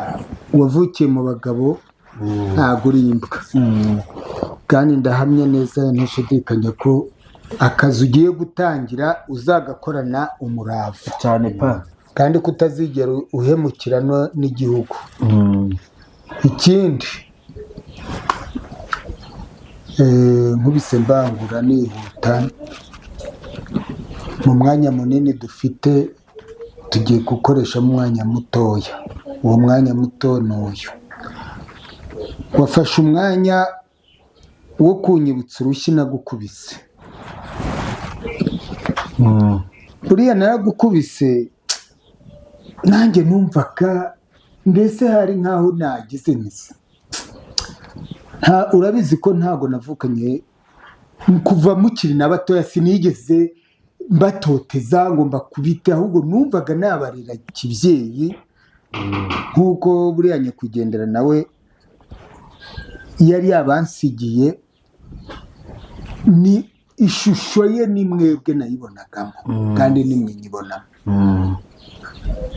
wavukiye mu bagabo ntabwo uri imbwa kandi ndahamya neza ntashidikanya ko akazi ugiye gutangira uzagakorana umurava cyane pa kandi kutazigera uhemukirana n'igihugu ikindi nkubise mbangura nihuta mu mwanya munini dufite tugiye gukoresha umwanya mutoya uwo mwanya muto ni uyu wafashe umwanya wo kunyibutsa urushyi nagukubise buriya naragukubise nanjye numvaga mbese hari nkaho nagize neza urabizi ko ntago navukanye kuva mukiri na batoya sinigeze mbatoteza ngo mbakubite ahubwo numvaga nabarira kibyeyi nk'uko buriya nyakwigendera nawe yari yabansigiye ni ishusho ye ni mwebwe nayibonagamo kandi nimwe nyibonamo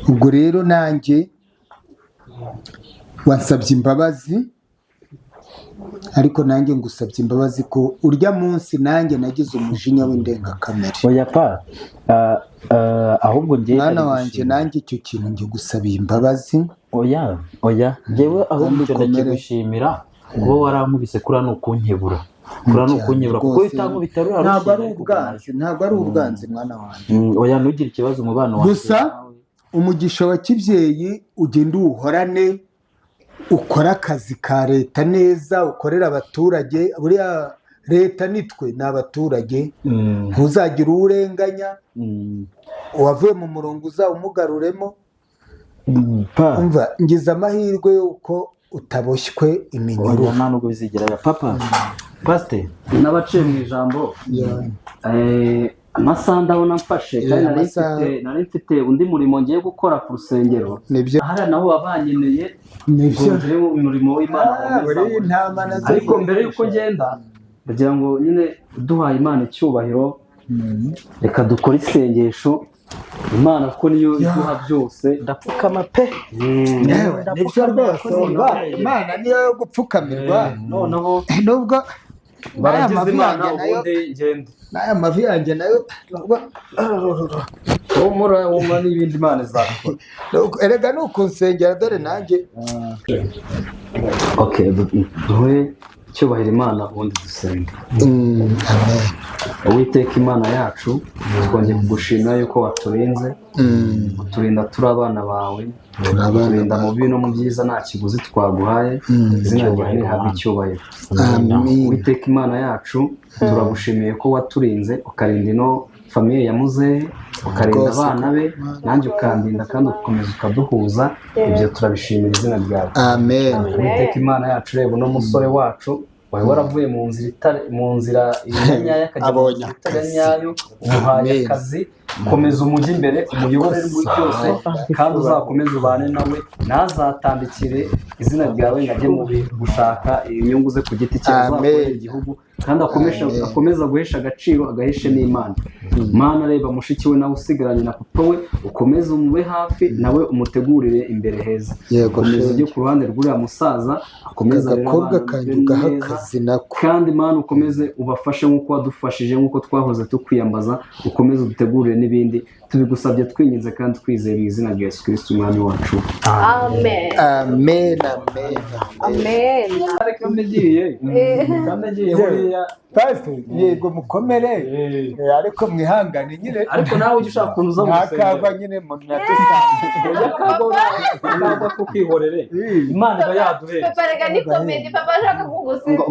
ubwo rero nanjye wansabye imbabazi ariko nanjye ngusabye imbabazi ko urya munsi nanjye nagize umujinya w'indengakamere oya pa ahubwo ngiye mwana wanjye nanjye icyo kintu ngiye gusaba imbabazi oya ngewe ahubwo icyo ndakigushimira kuba warankubise kuri ni ukunkebura kuko utankubita rura ntabwo ari ubwanzi mwana wanjye oya ntugire ikibazo umubano wawe gusa umugisha wa kibyeyi ugenda uwuhorane ukora akazi ka leta neza ukorera abaturage buriya leta nitwe ni abaturage ntuzagire uwurenganya uwavuye mu murongo uzawumugaruremo umva ngize amahirwe y'uko utaboshywe iminyururu nta nubwo bizigerayo papa pasiteri n'abaciye mu ijambo amasaha ndabona mfashe kandi nari mfite undi murimo ngiye gukora ku rusengero hariya naho wabanyeneye ngo umurimo w'Imana ariko mbere y'uko ngenda kugira ngo nyine duhaye Imana icyubahiro reka dukore isengesho Imana ko niyo iduha byose ndapfukama pe nibyo rwose Imana niyo yo gupfukamirwa noneho nubwo baragize Imana ubundi ngende n'aya mavi yanjye nayo umura n'ibindi Imana izakora erega ni ukunsengera dore nanjye duhe icyubahiro Imana ubundi dusenge Uwiteka Imana yacu twongeye kugushimira yuko waturinze uturinda turi abana bawe uturinda mu bibi no mu byiza nta kiguzi twaguhaye izina ryawe rihabwe icyubahiro Uwiteka Imana yacu turagushimiye ko waturinze ukarinda ino famiye ya muzehe ukarinda abana be nanjye ukandinda kandi ugakomeza ukaduhuza ibyo turabishimira izina ryawe amen. Uwiteka Imana yacu reba uno musore wacu wari waravuye mu nzira y'inyanyayo akajya mu nzira itari nyayo umuhaye akazi komeza umujyi imbere umuyoborere muri byose kandi uzakomeze ubane nawe ntazatandikire izina ryawe ngo ajye mu gushaka inyungu ze ku giti cye azakorera igihugu kandi akomeza guhesha agaciro agaheshe n'Imana. Mana reba mushiki we nawe usigaranye na papa we ukomeze umube hafi nawe umutegurire imbere heza. Komeza ujye ku ruhande rw'uriya musaza akomeza rero neza kandi Mana ukomeze ubafashe nk'uko wadufashije nk'uko twahoze tukwiyambaza ukomeze udutegurire n'ibindi tubigusabye twinginze kandi twizeye mu izina rya Yesu Kristo umwami wacu. Amen. Amen. Amen. Amen. Kandagiye buriya pastor yego mukomere ariko mwihangane nyine ariko nawe ujye ushaka kuntu uza nakagwa nyine mu natesanga yakagwa ko kwihorere Imana iba yaduhe papa rega ni comedy papa ashaka kugusiga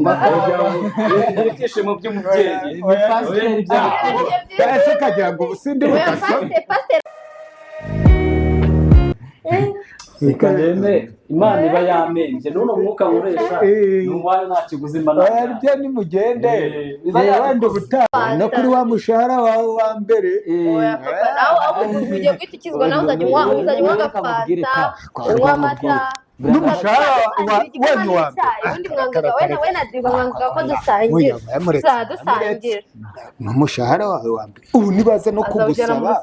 ibyishimo by'umubyeyi pastor byarase kagira ngo usinde pastor ikagende Imana iba yamenje nuno mwuka nkoresha n'umwanya nta kiguzi Imana ibyo ni mugende wenda ubutaha no kuri wa mushahara wawe wa mbere oya papa nawe aho ugiye kwitikizwa nawe uzajya unywa agafanta unywa amata n'umushahara wanyu wa mbere ubundi mwangaga we na Diva mwangaga ko dusangira n'umushahara wawe wa mbere ubu nibaza no kugusaba